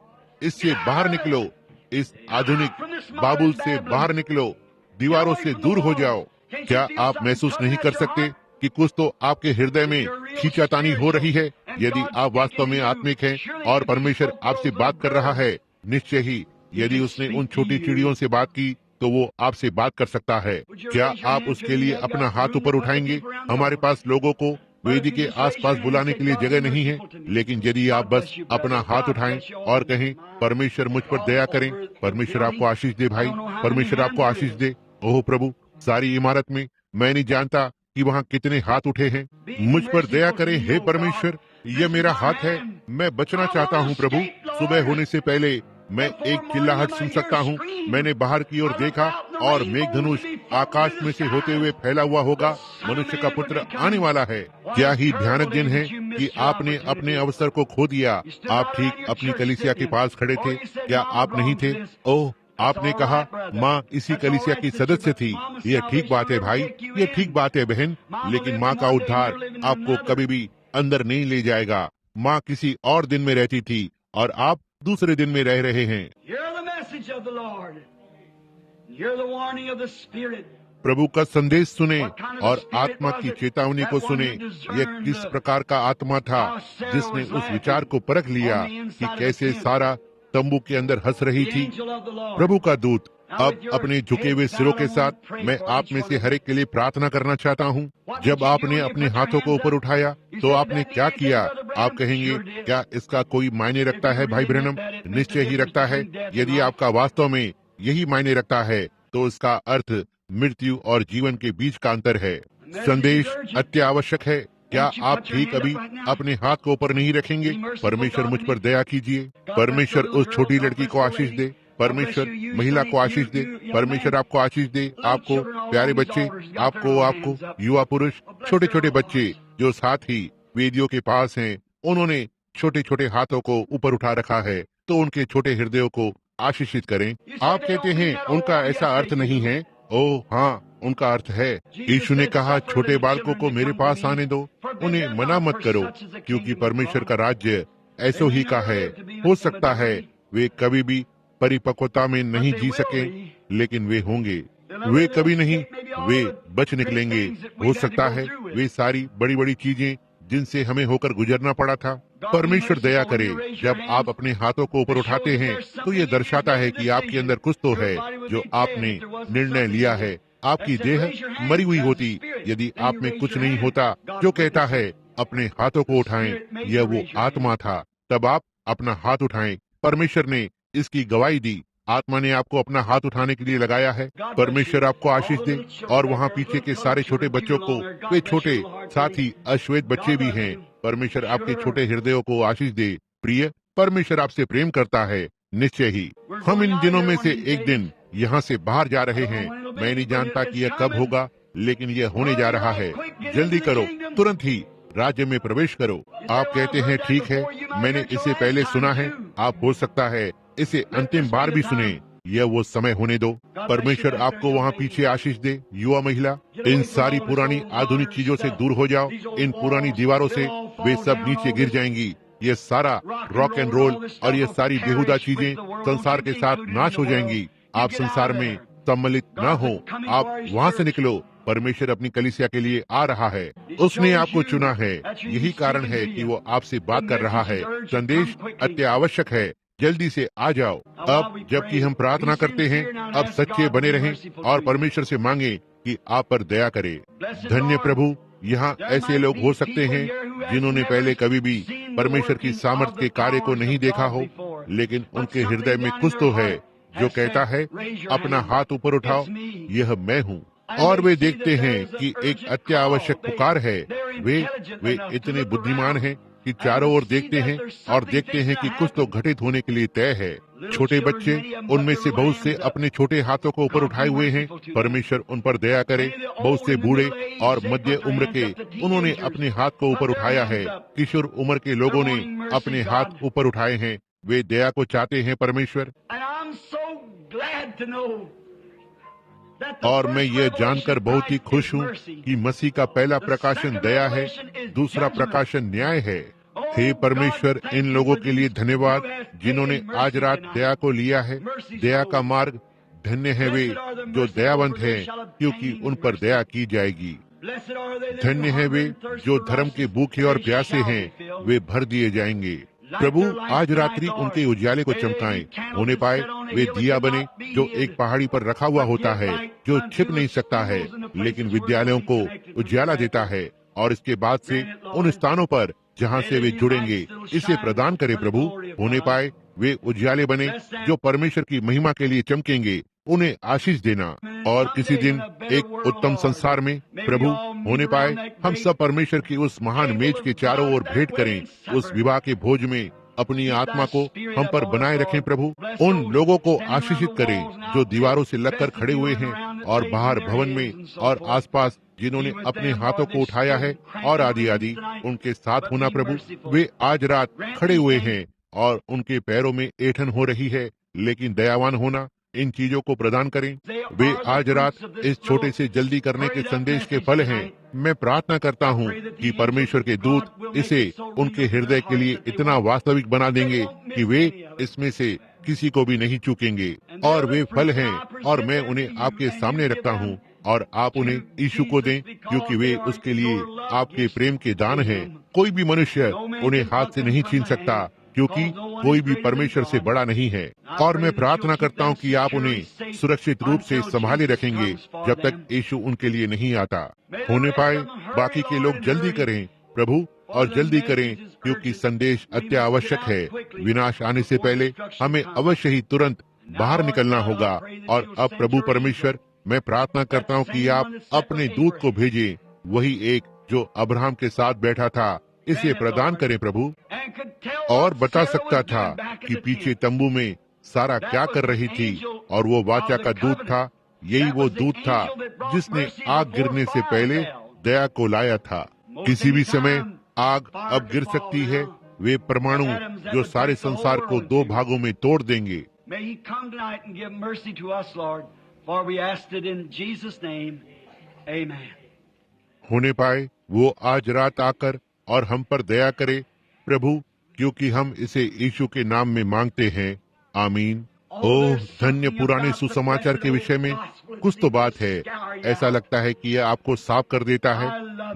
इससे बाहर निकलो, इस आधुनिक बाबुल से बाहर निकलो, दीवारों से दूर हो जाओ। क्या आप महसूस नहीं कर सकते कि कुछ तो आपके हृदय में खींचातानी हो रही है? यदि आप वास्तव में आत्मिक हैं और परमेश्वर आपसे बात कर रहा है, निश्चय ही यदि उसने उन छोटी चिड़ियों से बात की तो वो आपसे बात कर सकता है। क्या आप उसके लिए अपना हाथ ऊपर उठाएंगे? हमारे पास लोगों को वेदी के आसपास बुलाने के लिए जगह नहीं है, लेकिन यदि आप बस अपना हाथ उठाएं और कहें, परमेश्वर मुझ पर दया करें, परमेश्वर आपको आशीष दे भाई, परमेश्वर आपको आशीष दे। ओह प्रभु, सारी इमारत में मैं नहीं जानता कि वहाँ कितने हाथ उठे हैं। मुझ पर दया करें हे परमेश्वर, यह मेरा हाथ है, मैं बचना चाहता हूँ प्रभु। सुबह होने से पहले मैं एक चिल्लाहट सुन सकता हूँ। मैंने बाहर की ओर देखा और मेघधनुष आकाश में से होते हुए फैला हुआ होगा। मनुष्य का पुत्र आने वाला है। क्या ही भयानक दिन है कि आपने अपने अवसर को खो दिया। आप ठीक अपनी कलीसिया के पास खड़े थे, क्या आप नहीं थे? ओह, आपने कहा माँ इसी कलीसिया की सदस्य थी। यह ठीक बात है भाई, यह ठीक बात है बहन, लेकिन माँ का उद्धार आपको कभी भी अंदर नहीं ले जाएगा। माँ किसी और दिन में रहती थी और आप दूसरे दिन में रह रहे हैं। प्रभु का संदेश सुने और आत्मा की चेतावनी को सुने। यह किस प्रकार का आत्मा था जिसने उस विचार को परख लिया कि कैसे सारा तंबू के अंदर हंस रही थी। प्रभु का दूत। अब अपने झुके हुए सिरों के साथ मैं आप में से हर एक के लिए प्रार्थना करना चाहता हूँ। जब आपने अपने हाथों को ऊपर उठाया तो आपने क्या किया? आप कहेंगे, क्या इसका कोई मायने रखता है भाई ब्रैनम? निश्चय ही रखता है। यदि आपका वास्तव में यही मायने रखता है तो इसका अर्थ मृत्यु और जीवन के बीच का अंतर है। संदेश अत्यावश्यक है। क्या आप ठीक अभी अपने हाथ को ऊपर नहीं रखेंगे? परमेश्वर मुझ पर दया कीजिए। परमेश्वर उस छोटी लड़की को आशीष दे। परमेश्वर महिला को आशीष दे। परमेश्वर आपको आशीष दे। आपको प्यारे बच्चे, आपको युवा पुरुष, छोटे छोटे बच्चे जो साथ ही वेदियों के पास हैं, उन्होंने छोटे छोटे हाथों को ऊपर उठा रखा है, तो उनके छोटे हृदयों को आशीषित करें। आप कहते हैं उनका ऐसा अर्थ नहीं है। ओह हाँ, उनका अर्थ है। यीशु ने कहा, छोटे बालकों को मेरे पास आने दो, उन्हें मना मत करो, क्योंकि परमेश्वर का राज्य ऐसो ही का है। हो सकता है वे कभी भी परिपक्वता में नहीं जी सके, लेकिन वे होंगे। वे कभी नहीं, वे बच निकलेंगे। हो सकता है वे सारी बड़ी बड़ी चीजें जिनसे हमें होकर गुजरना पड़ा था। परमेश्वर दया करे। जब आप अपने हाथों को ऊपर उठाते हैं तो ये दर्शाता है कि आपके अंदर कुछ तो है जो आपने निर्णय लिया है। आपकी देह मरी हुई होती यदि आप में कुछ नहीं होता जो कहता है अपने हाथों को उठाएं। यह वो आत्मा था। तब आप अपना हाथ उठाएं। परमेश्वर ने इसकी गवाही दी। आत्मा ने आपको अपना हाथ उठाने के लिए लगाया है। परमेश्वर आपको आशीष दे। और वहाँ पीछे के सारे छोटे बच्चों को, वे छोटे साथ ही अश्वेत बच्चे भी हैं, परमेश्वर आपके छोटे हृदयों को आशीष दे। प्रिय, परमेश्वर आपसे प्रेम करता है। निश्चय ही हम इन दिनों में से एक दिन यहाँ से बाहर जा रहे हैं। मैं नहीं जानता कि यह कब होगा, लेकिन यह होने जा रहा है। जल्दी करो, तुरंत ही राज्य में प्रवेश करो। आप कहते हैं ठीक है, मैंने इसे पहले सुना है। आप हो सकता है इसे अंतिम बार भी सुने। यह वो समय होने दो। परमेश्वर आपको वहाँ पीछे आशीष दे। युवा महिला, इन सारी पुरानी आधुनिक चीजों से दूर हो जाओ। इन पुरानी दीवारों से वे सब नीचे गिर जाएंगी। ये सारा रॉक एंड रोल और ये सारी बेहुदा चीजें संसार के साथ नाश हो जाएंगी। आप संसार में सम्मिलित न हो। आप वहाँ से निकलो। परमेश्वर अपनी कलीसिया के लिए आ रहा है। उसने आपको चुना है। यही कारण है कि वो आपसे बात कर रहा है। संदेश अत्यावश्यक है। जल्दी से आ जाओ। अब जबकि हम प्रार्थना करते हैं, अब सच्चे बने रहें और परमेश्वर से मांगे कि आप पर दया करे। धन्य प्रभु, यहाँ ऐसे लोग हो सकते हैं जिन्होंने पहले कभी भी परमेश्वर की सामर्थ्य के कार्य को नहीं देखा हो, लेकिन उनके हृदय में कुछ तो है जो कहता है अपना हाथ ऊपर उठाओ, यह मैं हूँ। और वे देखते हैं कि एक अत्यावश्यक पुकार है। वे इतने बुद्धिमान हैं कि चारों ओर देखते हैं और देखते हैं कि कुछ तो घटित होने के लिए तय है। छोटे बच्चे, उनमें से बहुत से अपने छोटे हाथों को ऊपर उठाए हुए हैं। परमेश्वर उन पर दया करे। बहुत से बूढ़े और मध्य उम्र के, उन्होंने अपने हाथ को ऊपर उठाया है। किशोर उम्र के लोगों ने अपने हाथ ऊपर उठाए हैं। वे दया को चाहते हैं परमेश्वर। और मैं यह जानकर बहुत ही खुश हूँ कि मसीह का पहला प्रकाशन दया है, दूसरा प्रकाशन न्याय है। हे परमेश्वर, इन लोगों के लिए धन्यवाद जिन्होंने आज रात दया को लिया है। दया का मार्ग, धन्य है वे जो दयावंत हैं, क्योंकि उन पर दया की जाएगी। धन्य है वे जो धर्म के भूखे और प्यासे हैं, वे भर दिए जाएंगे। प्रभु आज रात्रि उनके उजाले को चमकाएं। होने पाए वे दिया बने जो एक पहाड़ी पर रखा हुआ होता है, जो छिप नहीं सकता है, लेकिन विद्यालयों को उजाला देता है, और इसके बाद से उन स्थानों पर जहाँ से वे जुड़ेंगे, इसे प्रदान करे प्रभु। होने पाए वे उजाले बने जो परमेश्वर की महिमा के लिए चमकेंगे। उन्हें आशीष देना। और किसी दिन एक उत्तम संसार में प्रभु, होने पाए हम सब परमेश्वर की उस महान मेज के चारों ओर भेंट करें। उस विवाह के भोज में अपनी आत्मा को हम पर बनाए रखें प्रभु। उन लोगों को आशीषित करें जो दीवारों से लगकर खड़े हुए हैं, और बाहर भवन में और आसपास जिन्होंने अपने हाथों को उठाया है, और आदि आदि उनके साथ होना प्रभु। वे आज रात खड़े हुए हैं और उनके पैरों में ऐंठन हो रही है, लेकिन दयावान होना, इन चीजों को प्रदान करें। वे आज रात इस छोटे से जल्दी करने के संदेश के फल हैं। मैं प्रार्थना करता हूँ कि परमेश्वर के दूत इसे उनके हृदय के लिए इतना वास्तविक बना देंगे कि वे इसमें से किसी को भी नहीं चूकेंगे। और वे फल हैं, और मैं उन्हें आपके सामने रखता हूँ, और आप उन्हें यीशु को दें, क्योंकि वे उसके लिए आपके प्रेम के दान हैं। कोई भी मनुष्य उन्हें हाथ से नहीं छीन सकता, क्योंकि कोई भी परमेश्वर से बड़ा नहीं है। और मैं प्रार्थना करता हूँ कि आप उन्हें सुरक्षित रूप से संभाले रखेंगे जब तक यीशु उनके लिए नहीं आता। होने पाए बाकी के लोग जल्दी करें प्रभु, और जल्दी करें, क्योंकि संदेश अत्यावश्यक है। विनाश आने से पहले हमें अवश्य ही तुरंत बाहर निकलना होगा। और अब प्रभु परमेश्वर, मैं प्रार्थना करता हूँ कि आप अपने दूत को भेजें, वही एक जो अब्राहम के साथ बैठा था, इसे प्रदान करें प्रभु, और बता सकता था कि पीछे तंबू में सारा क्या कर रही थी। और वो वाचा का दूत था, यही वो दूत था जिसने आग गिरने से पहले दया को लाया था। किसी भी समय आग अब गिर सकती है। वे परमाणु जो सारे संसार को दो भागों में तोड़ देंगे। होने पाए वो आज रात आकर और हम पर दया करे प्रभु, क्योंकि हम इसे यीशु के नाम में मांगते हैं। आमीन। ओह, धन्य पुराने सुसमाचार के विषय में कुछ तो बात है। ऐसा लगता है कि यह आपको साफ कर देता है।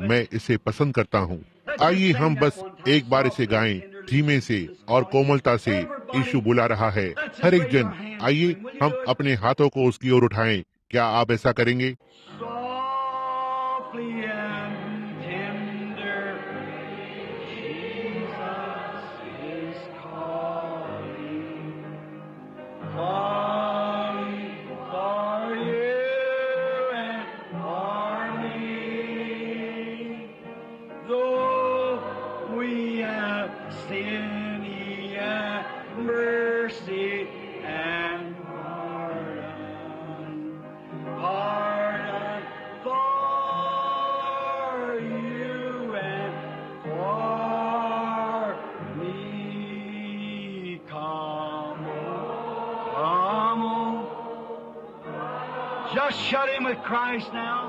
मैं इसे पसंद करता हूँ। आइए हम बस एक बार इसे गाएं, धीमे से और कोमलता से। यीशु बुला रहा है हर एक जन। आइए हम अपने हाथों को उसकी ओर उठाएं। क्या आप ऐसा करेंगे? Just shut in with Christ now.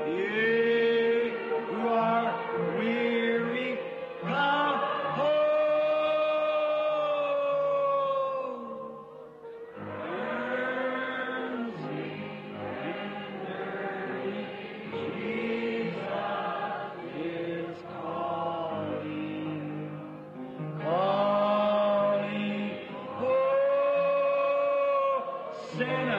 You who are weary, come home. Jesus is calling, calling, sinner.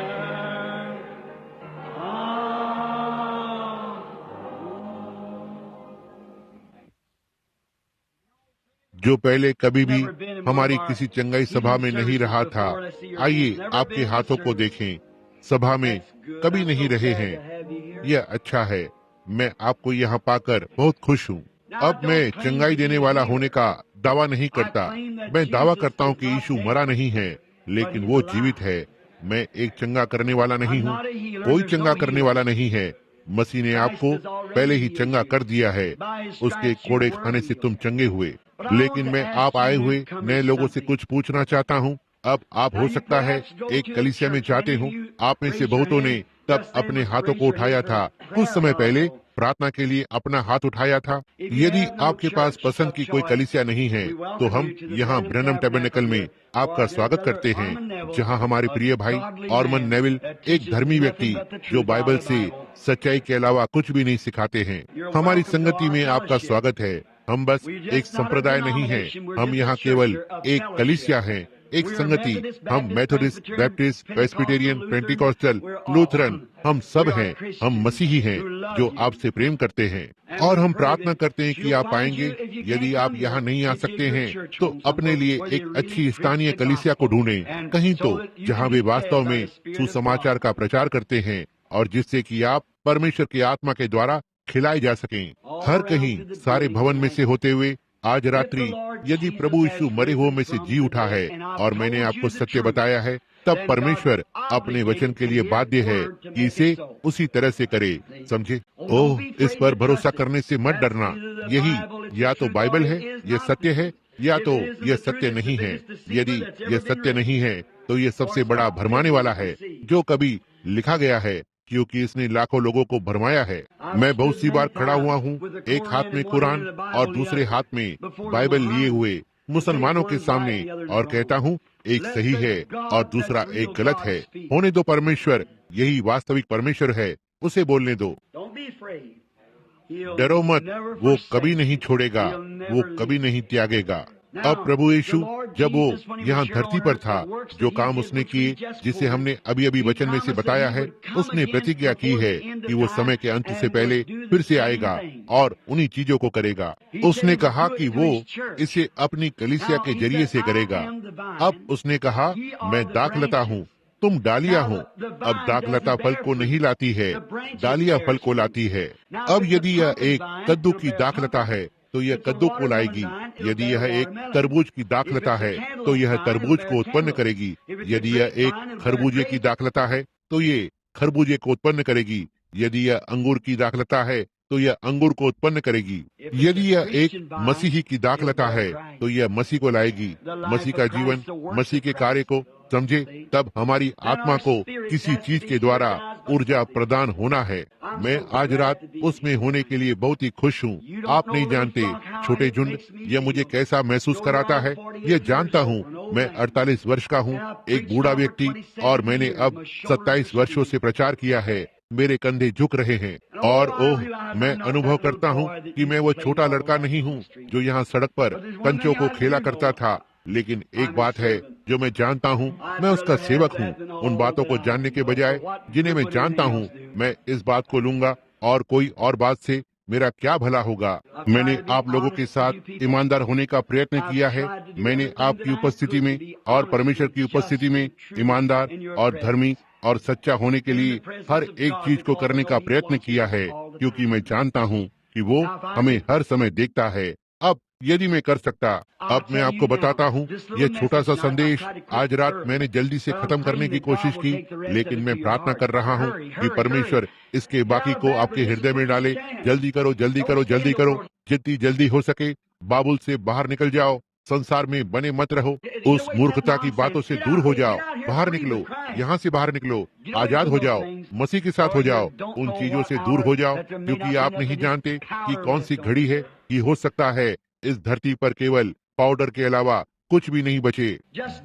जो पहले कभी भी हमारी किसी चंगाई सभा में नहीं रहा था, आइए आपके हाथों को देखें। सभा में कभी नहीं रहे हैं, यह अच्छा है। मैं आपको यहाँ पाकर बहुत खुश हूँ। अब मैं चंगाई देने वाला होने का दावा नहीं करता। मैं दावा करता हूँ कि यीशु मरा नहीं है, लेकिन वो जीवित है। मैं एक चंगा करने वाला नहीं हूँ, कोई चंगा करने वाला नहीं है। मसीह ने आपको पहले ही चंगा कर दिया है। उसके कोड़े खाने से तुम चंगे हुए। लेकिन मैं आप आए हुए नए लोगों से कुछ पूछना चाहता हूँ, अब आप हो सकता है एक कलीसिया में जाते हो, आप में से बहुतों ने तब अपने हाथों को उठाया था, कुछ समय पहले प्रार्थना के लिए अपना हाथ उठाया था। यदि आपके पास पसंद की कोई कलीसिया नहीं है, तो हम यहाँ ब्रैनम टैबरनेकल में आपका स्वागत करते हैं, जहाँ हमारे प्रिय भाई ऑर्मन नेविल, एक धर्मी व्यक्ति जो बाइबल से सच्चाई के अलावा कुछ भी नहीं सिखाते हैं, हमारी संगति में आपका स्वागत है। हम बस एक संप्रदाय नहीं है, हम यहाँ केवल एक कलीसिया है, एक संगति। हम Methodist, Baptist, Presbyterian, Pentecostal, Lutheran, हम सब हैं। हम मसीही हैं जो आपसे प्रेम करते हैं और हम प्रार्थना करते हैं कि आप आएंगे। यदि आप यहाँ नहीं आ सकते हैं तो अपने लिए एक अच्छी स्थानीय कलीसिया को ढूंढें, कहीं तो जहाँ वे वास्तव में सुसमाचार का प्रचार करते हैं और जिससे कि आप परमेश्वर की आत्मा के द्वारा खिलाए जा सकें। हर कहीं सारे भवन में से होते हुए आज रात्रि यदि प्रभु यीशु मरे हुओं में से जी उठा है और मैंने आपको सत्य बताया है, तब परमेश्वर अपने वचन के लिए बाध्य है कि इसे उसी तरह से करे। समझे? ओह, इस पर भरोसा करने से मत डरना। यही या तो बाइबल है, यह सत्य है, या तो यह सत्य नहीं है। यदि यह सत्य नहीं है तो यह सबसे बड़ा भरमाने वाला है जो कभी लिखा गया है, क्योंकि इसने लाखों लोगों को भरमाया है। मैं बहुत सी बार खड़ा हुआ हूँ, एक हाथ में कुरान और दूसरे हाथ में बाइबल लिए हुए मुसलमानों के सामने, और कहता हूँ एक सही है और दूसरा एक गलत है। होने दो, परमेश्वर यही वास्तविक परमेश्वर है, उसे बोलने दो। डरो मत, वो कभी नहीं छोड़ेगा, वो कभी नहीं त्यागेगा। अब प्रभु यीशु जब वो यहाँ धरती पर था, जो काम उसने किए, जिसे हमने अभी अभी वचन में से बताया है, उसने प्रतिज्ञा की है कि वो समय के अंत से पहले फिर से आएगा और उन्हीं चीजों को करेगा। उसने कहा कि वो इसे अपनी कलीसिया के जरिए से करेगा। अब उसने कहा, मैं दाखलता हूँ, तुम डालियां हो। अब दाखलता फल को नहीं लाती है, डालियां फल को लाती है। अब यदि यह एक कद्दू की दाखलता है तो यह कद्दू को लाएगी। यदि यह एक तरबूज की दाखलता है तो यह तरबूज को उत्पन्न करेगी। यदि यह एक खरबूजे की दाखलता है तो ये खरबूजे को उत्पन्न करेगी। यदि यह अंगूर की दाखलता है तो यह अंगूर को उत्पन्न करेगी। यदि यह एक मसीही की दाखलता है तो यह मसीह को लाएगी, मसीह का जीवन, मसीह के कार्य को। समझे? तब हमारी आत्मा को किसी चीज के द्वारा ऊर्जा प्रदान होना है। मैं आज रात उसमें होने के लिए बहुत ही खुश हूँ। आप नहीं जानते छोटे झुंड, यह मुझे कैसा महसूस कराता है। यह जानता हूँ मैं 48 वर्ष का हूँ, एक बूढ़ा व्यक्ति, और मैंने अब 27 वर्षों से प्रचार किया है। मेरे कंधे झुक रहे हैं और ओह, मैं अनुभव करता हूँ कि मैं वो छोटा लड़का नहीं हूँ जो यहाँ सड़क पर कंचों को खेला करता था। लेकिन एक बात है जो मैं जानता हूँ, मैं उसका सेवक हूँ। उन बातों को जानने के बजाय जिन्हें मैं जानता हूँ, मैं इस बात को लूंगा और कोई और बात से मेरा क्या भला होगा। मैंने आप लोगों के साथ ईमानदार होने का प्रयत्न किया है। मैंने आपकी उपस्थिति में और परमेश्वर की उपस्थिति में ईमानदार और धर्मी और सच्चा होने के लिए हर एक चीज को करने का प्रयत्न किया है, क्योंकि मैं जानता हूँ कि वो हमें हर समय देखता है। अब यदि मैं कर सकता, अब मैं आपको बताता हूँ, यह छोटा सा संदेश आज रात मैंने जल्दी से खत्म करने की कोशिश की, लेकिन मैं प्रार्थना कर रहा हूँ कि परमेश्वर इसके बाकी को आपके हृदय में डाले। जल्दी करो, जल्दी करो, जल्दी करो, जितनी जल्दी हो सके बाबुल से बाहर निकल जाओ। संसार में बने मत रहो, उस मूर्खता की बातों से दूर हो जाओ। बाहर निकलो, यहाँ से बाहर निकलो, आजाद हो जाओ, मसीह के साथ हो जाओ, उन चीजों से दूर हो जाओ, क्योंकि आप नहीं जानते कि कौन सी घड़ी है कि हो सकता है इस धरती पर केवल पाउडर के अलावा कुछ भी नहीं बचे।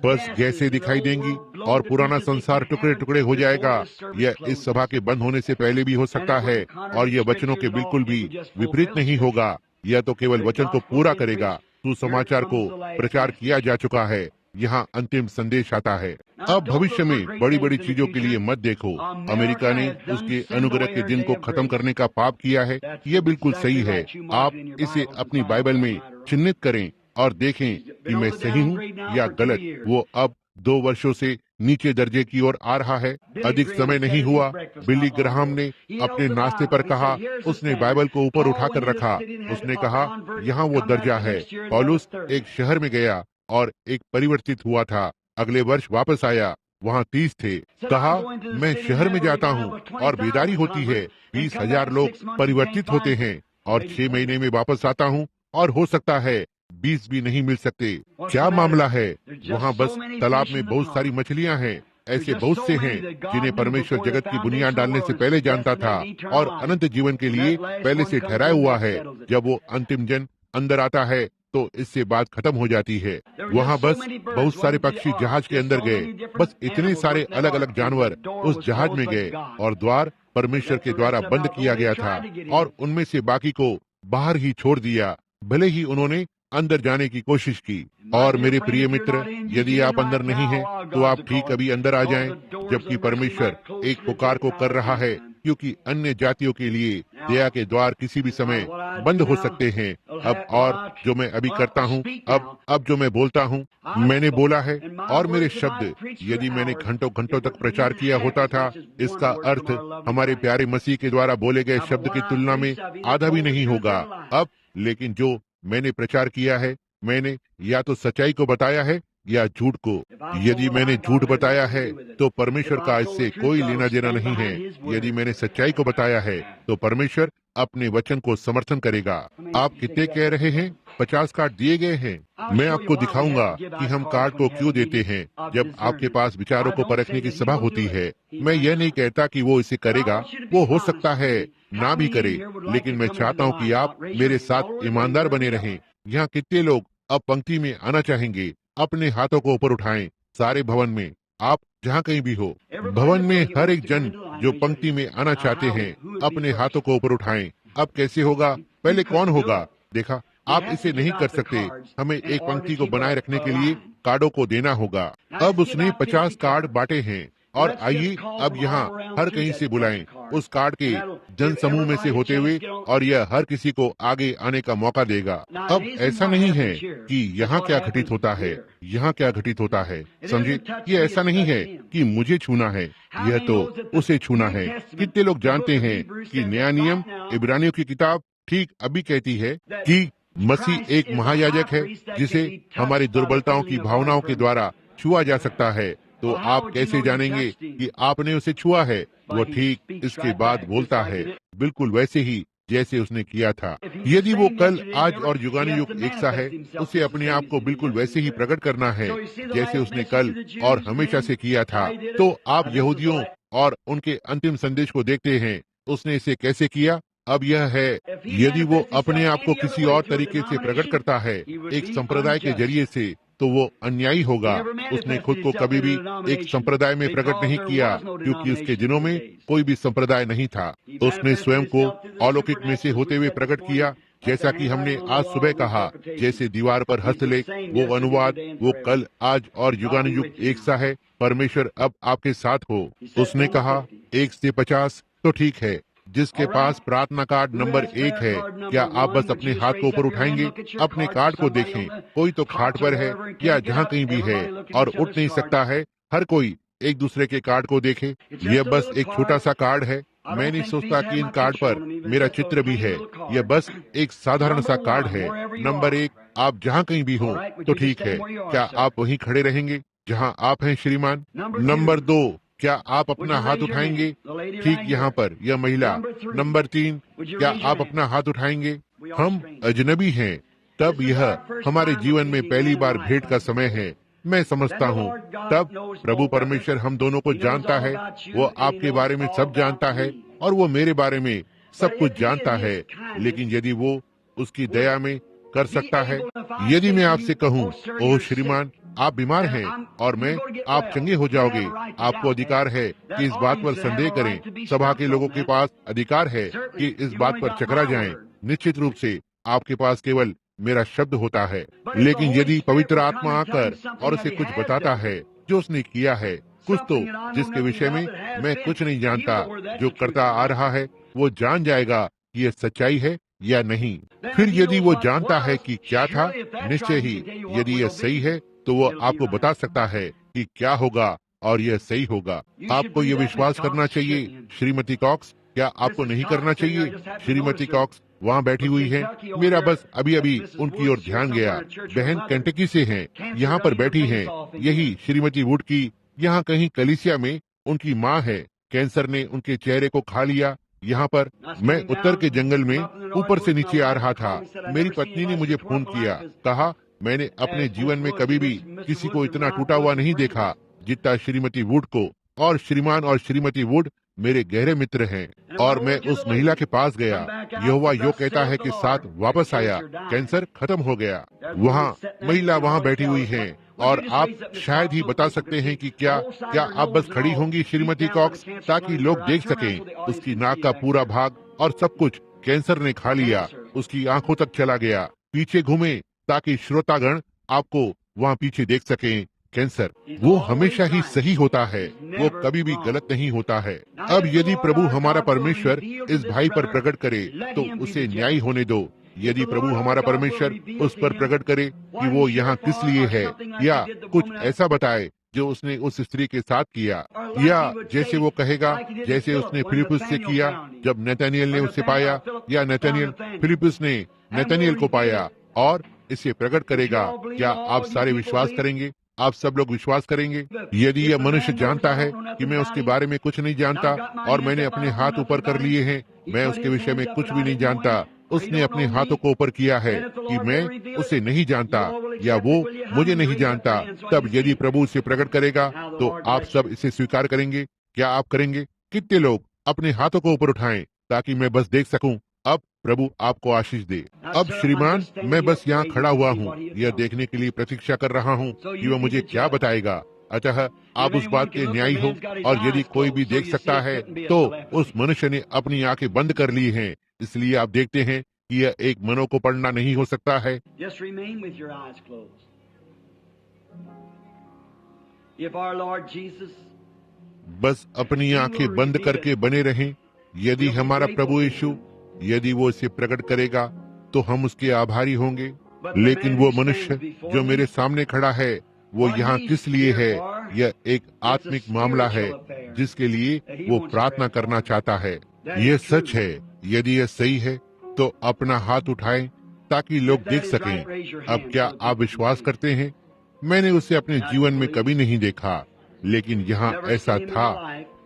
बस गैसें दिखाई देंगी और पुराना संसार टुकड़े टुकड़े हो जाएगा। यह इस सभा के बंद होने से पहले भी हो सकता है और यह वचनों के बिल्कुल भी विपरीत नहीं होगा। यह तो केवल वचन को पूरा करेगा। सुसमाचार को प्रचार किया जा चुका है, यहाँ अंतिम संदेश आता है। अब भविष्य में बड़ी बड़ी चीजों के लिए मत देखो। अमेरिका ने उसके अनुग्रह के दिन को खत्म करने का पाप किया है, यह बिल्कुल सही है। आप इसे अपनी बाइबल में चिन्हित करें और देखें कि मैं सही हूँ या गलत। वो अब 2 वर्षों से नीचे दर्जे की ओर आ रहा है। अधिक समय नहीं हुआ, बिली ग्राहम ने अपने नाश्ते पर कहा, उसने बाइबल को ऊपर उठाकर रखा। उसने कहा, यहाँ वो दर्जा है। पौलुस एक शहर में गया और एक परिवर्तित हुआ था। अगले वर्ष वापस आया, वहाँ 30 थे। कहा, मैं शहर में जाता हूँ और बेदारी होती है, 20,000 लोग परिवर्तित होते हैं और 6 महीने में वापस आता हूँ और हो सकता है 20 भी नहीं मिल सकते। क्या मामला है? वहाँ बस तालाब में बहुत सारी मछलियाँ हैं। ऐसे बहुत से हैं जिन्हें परमेश्वर जगत की बुनियाद डालने से पहले जानता था और अनंत जीवन के लिए पहले से ठहराया हुआ है। जब वो अंतिम जन अंदर आता है तो इससे बात खत्म हो जाती है। वहाँ बस बहुत सारे पक्षी जहाज के अंदर गए, बस इतने सारे अलग अलग जानवर उस जहाज में गए और द्वार परमेश्वर के द्वारा बंद किया गया था और उनमें से बाकी को बाहर ही छोड़ दिया, भले ही उन्होंने अंदर जाने की कोशिश की। और मेरे प्रिय मित्र, यदि आप अंदर नहीं हैं, तो आप ठीक अभी अंदर आ जाएं, जबकि परमेश्वर एक पुकार को कर रहा है, क्योंकि अन्य जातियों के लिए दया के द्वार किसी भी समय बंद हो सकते हैं। अब और जो मैं अभी करता हूँ, अब जो मैं बोलता हूँ, मैंने बोला है और मेरे शब्द यदि मैंने घंटों घंटों तक प्रचार किया होता था, इसका अर्थ हमारे प्यारे मसीह के द्वारा बोले गए शब्द की तुलना में आधा भी नहीं होगा। अब लेकिन जो मैंने प्रचार किया है, मैंने या तो सच्चाई को बताया है या झूठ को। यदि मैंने झूठ बताया है तो परमेश्वर का इससे कोई लेना देना नहीं है। यदि मैंने सच्चाई को बताया है तो परमेश्वर अपने वचन को समर्थन करेगा। आप कितने कह रहे हैं? 50 कार्ड दिए गए हैं। मैं आपको दिखाऊंगा कि हम कार्ड को क्यों देते हैं जब आपके पास विचारों को परखने की सभा होती है। मैं यह नहीं कहता कि वो इसे करेगा, वो हो सकता है ना भी करे, लेकिन मैं चाहता हूँ कि आप मेरे साथ ईमानदार बने रहें। यहाँ कितने लोग अब पंक्ति में आना चाहेंगे? अपने हाथों को ऊपर उठाएं। सारे भवन में, आप जहाँ कहीं भी हो, भवन में हर एक जन जो पंक्ति में आना चाहते हैं, अपने हाथों को ऊपर उठाएं। अब कैसे होगा? पहले कौन होगा? देखा, आप इसे नहीं कर सकते। हमें एक पंक्ति को बनाए रखने के लिए कार्डों को देना होगा। अब उसने 50 कार्ड बांटे हैं और आइए अब यहाँ हर कहीं से बुलाएं उस कार्ड के जन समूह में से होते हुए, और यह हर किसी को आगे आने का मौका देगा। अब ऐसा नहीं है कि यहाँ क्या घटित होता है, यहाँ क्या घटित होता है, समझे? ये ऐसा नहीं है कि मुझे छूना है, यह तो उसे छूना है। कितने लोग जानते हैं कि नया नियम इब्रानियों की किताब ठीक अभी कहती है कि मसीह एक महायाजक है जिसे हमारी दुर्बलताओं की भावनाओं के द्वारा छुआ जा सकता है। तो आप कैसे जानेंगे कि आपने उसे छुआ है? वो ठीक इसके बाद बोलता है, बिल्कुल वैसे ही जैसे उसने किया था। यदि वो कल, आज और युगानुयुग एक सा है, उसे अपने आप को बिल्कुल वैसे ही प्रकट करना है जैसे उसने कल और हमेशा से किया था। तो आप यहूदियों और उनके अंतिम संदेश को देखते हैं, उसने इसे कैसे किया। अब यह है, यदि वो अपने आप को किसी और तरीके से प्रकट करता है, एक संप्रदाय के जरिए से, तो वो अन्यायी होगा। उसने खुद को कभी भी एक संप्रदाय में प्रकट नहीं किया, क्योंकि उसके दिनों में कोई भी संप्रदाय नहीं था। उसने स्वयं को अलौकिक में से होते हुए प्रकट किया, जैसा कि हमने आज सुबह कहा, जैसे दीवार पर हस्तलेख, वो अनुवाद, वो कल, आज और युगानुयुग एक सा है। परमेश्वर अब आपके साथ हो। उसने कहा 1 से 50, तो ठीक है। जिसके पास प्रार्थना कार्ड नंबर 1 है, क्या आप बस अपने हाथ को ऊपर उठाएंगे? अपने कार्ड को देखें। कोई तो खाट पर है या जहाँ कहीं भी है और उठ नहीं सकता है। हर कोई एक दूसरे के कार्ड को देखे। यह बस एक छोटा सा कार्ड है। मैं नहीं सोचता कि इन कार्ड पर मेरा चित्र भी है। यह बस एक साधारण सा कार्ड है। नंबर 1, आप जहाँ कहीं भी हो, तो ठीक है। क्या आप वहीं खड़े रहेंगे जहाँ आप हैं, श्रीमान? नंबर 2, क्या आप अपना हाथ उठाएंगे? ठीक यहाँ पर, यह महिला। नंबर 3, क्या आप अपना हाथ उठाएंगे? हम अजनबी हैं। तब यह हमारे जीवन में पहली बार भेंट का समय है। मैं समझता हूँ तब प्रभु परमेश्वर हम दोनों को जानता है। वो आपके बारे में सब जानता है और वो मेरे बारे में सब कुछ जानता है। लेकिन यदि वो उसकी दया में कर सकता है, यदि मैं आपसे कहूँ, ओह श्रीमान, आप बीमार हैं और आप चंगे हो जाओगे, आपको अधिकार है कि इस बात पर संदेह करें। सभा के लोगों के पास अधिकार है कि इस बात पर चकरा जाएं। निश्चित रूप से आपके पास केवल मेरा शब्द होता है। लेकिन यदि पवित्र आत्मा आकर और उसे कुछ बताता है जो उसने किया है, कुछ तो जिसके विषय में मैं कुछ नहीं जानता, जो करता आ रहा है, वो जान जाएगा कि यह सच्चाई है या नहीं। फिर यदि वो जानता है कि क्या था, निश्चय ही यदि यह सही है तो वो आपको बता सकता है कि क्या होगा और यह सही होगा। आपको ये विश्वास करना चाहिए। श्रीमती कॉक्स, क्या आपको नहीं करना चाहिए? श्रीमती कॉक्स वहाँ बैठी हुई है। मेरा बस अभी अभी उनकी ओर ध्यान गया। बहन केंटकी से हैं, यहाँ पर बैठी हैं। यही श्रीमती वुड की यहाँ कहीं कलीसिया में उनकी माँ है। कैंसर ने उनके चेहरे को खा लिया। यहाँ पर मैं उत्तर के जंगल में ऊपर से नीचे आ रहा था। मेरी पत्नी ने मुझे फोन किया, कहा मैंने अपने जीवन में कभी भी किसी को इतना टूटा हुआ नहीं देखा जितना श्रीमती वुड को, और श्रीमान और श्रीमती वुड मेरे गहरे मित्र हैं। और मैं उस महिला के पास गया। यहोवा यो कहता है कि साथ वापस आया, कैंसर खत्म हो गया। वहाँ महिला वहाँ बैठी हुई है, और आप शायद ही बता सकते हैं कि क्या आप बस खड़ी होंगी श्रीमती कॉक्स, ताकि लोग देख सकें उसकी नाक का पूरा भाग और सब कुछ कैंसर ने खा लिया, उसकी आंखों तक चला गया। पीछे घूमे ताकि श्रोतागण आपको वहाँ पीछे देख सकें। कैंसर वो हमेशा ही सही होता है, वो कभी भी गलत नहीं होता है। अब यदि प्रभु हमारा परमेश्वर इस भाई पर प्रकट करे तो उसे न्याय होने दो। यदि प्रभु हमारा परमेश्वर उस पर प्रकट करे कि वो यहाँ किस लिए है, या कुछ ऐसा बताए जो उसने उस स्त्री के साथ किया, या जैसे वो कहेगा जैसे उसने फिलिपुस से किया जब नतनिएल ने उसे पाया, या नतनिएल फिलिपुस ने नतनिएल को पाया, और इसे प्रकट करेगा। क्या आप सारे विश्वास करेंगे? आप सब लोग विश्वास करेंगे? यदि यह मनुष्य जानता है कि मैं उसके बारे में कुछ नहीं जानता और मैंने अपने हाथ ऊपर कर लिए हैं, मैं उसके विषय में कुछ भी नहीं जानता, उसने अपने हाथों को ऊपर किया है कि मैं उसे नहीं जानता या वो मुझे नहीं जानता, तब यदि प्रभु उसे प्रकट करेगा तो आप सब इसे स्वीकार करेंगे? क्या आप करेंगे? कितने लोग अपने हाथों को ऊपर उठाएं ताकि मैं बस देख सकूं। अब प्रभु आपको आशीष दे। अब श्रीमान, मैं बस यहाँ खड़ा हुआ हूँ, यह देखने के लिए प्रतीक्षा कर रहा हूँ कि वह मुझे क्या बताएगा। अतः आप उस बात के न्यायी हो, और यदि कोई भी देख सकता है तो उस मनुष्य ने अपनी आंखें बंद कर ली हैं, इसलिए आप देखते हैं कि यह एक मनो को पढ़ना नहीं हो सकता है। Just remain with your eyes closed. If our Lord Jesus, बस अपनी आंखें बंद करके बने रहें। यदि हमारा प्रभु यीशु, यदि वो इसे प्रकट करेगा तो हम उसके आभारी होंगे। लेकिन वो मनुष्य जो मेरे सामने खड़ा है, वो यहाँ किस लिए है? यह एक आत्मिक मामला है जिसके लिए वो प्रार्थना करना चाहता है। यह सच है। यदि यह सही है तो अपना हाथ उठाएं ताकि लोग देख सकें। अब क्या आप विश्वास करते हैं? मैंने उसे अपने जीवन में कभी नहीं देखा, लेकिन यहाँ ऐसा था।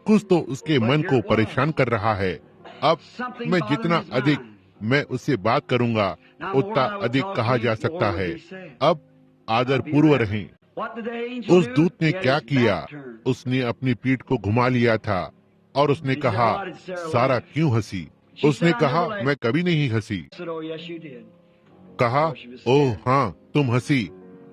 कुछ तो उसके मन को परेशान कर रहा है। अब मैं जितना अधिक मैं उससे बात करूंगा उतना अधिक कहा जा सकता है। अब आदर पूर्व रहें। उस दूत ने क्या किया? उसने अपनी पीठ को घुमा लिया था और उसने कहा, सारा क्यों हंसी? उसने कहा, मैं कभी नहीं हंसी। कहा, ओह हाँ, तुम हंसी,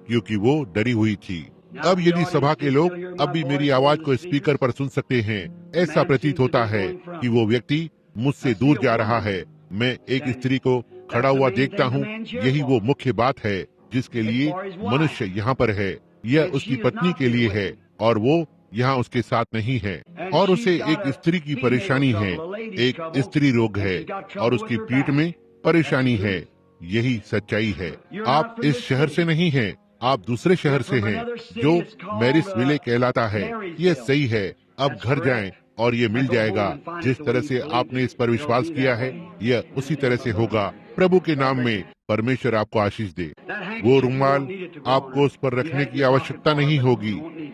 क्योंकि वो डरी हुई थी। अब यदि सभा के लोग अब भी मेरी आवाज को स्पीकर पर सुन सकते हैं, ऐसा प्रतीत होता है कि वो व्यक्ति मुझसे दूर जा रहा है। मैं एक स्त्री को खड़ा हुआ देखता हूँ। यही वो मुख्य बात है जिसके लिए मनुष्य यहाँ पर है। यह उसकी पत्नी के लिए है और वो यहाँ उसके साथ नहीं है, और उसे एक स्त्री की परेशानी है, एक स्त्री रोग है और उसकी पीठ में परेशानी है। यही सच्चाई है। आप इस शहर से नहीं हैं, आप दूसरे शहर से हैं जो मैरिस विले कहलाता है। यह सही है। अब घर जाएं और ये मिल जाएगा। जिस तरह से आपने इस पर विश्वास किया है, यह उसी तरह से होगा। प्रभु के नाम में परमेश्वर आपको आशीष दे। वो रुमाल आपको उस पर रखने की आवश्यकता नहीं होगी।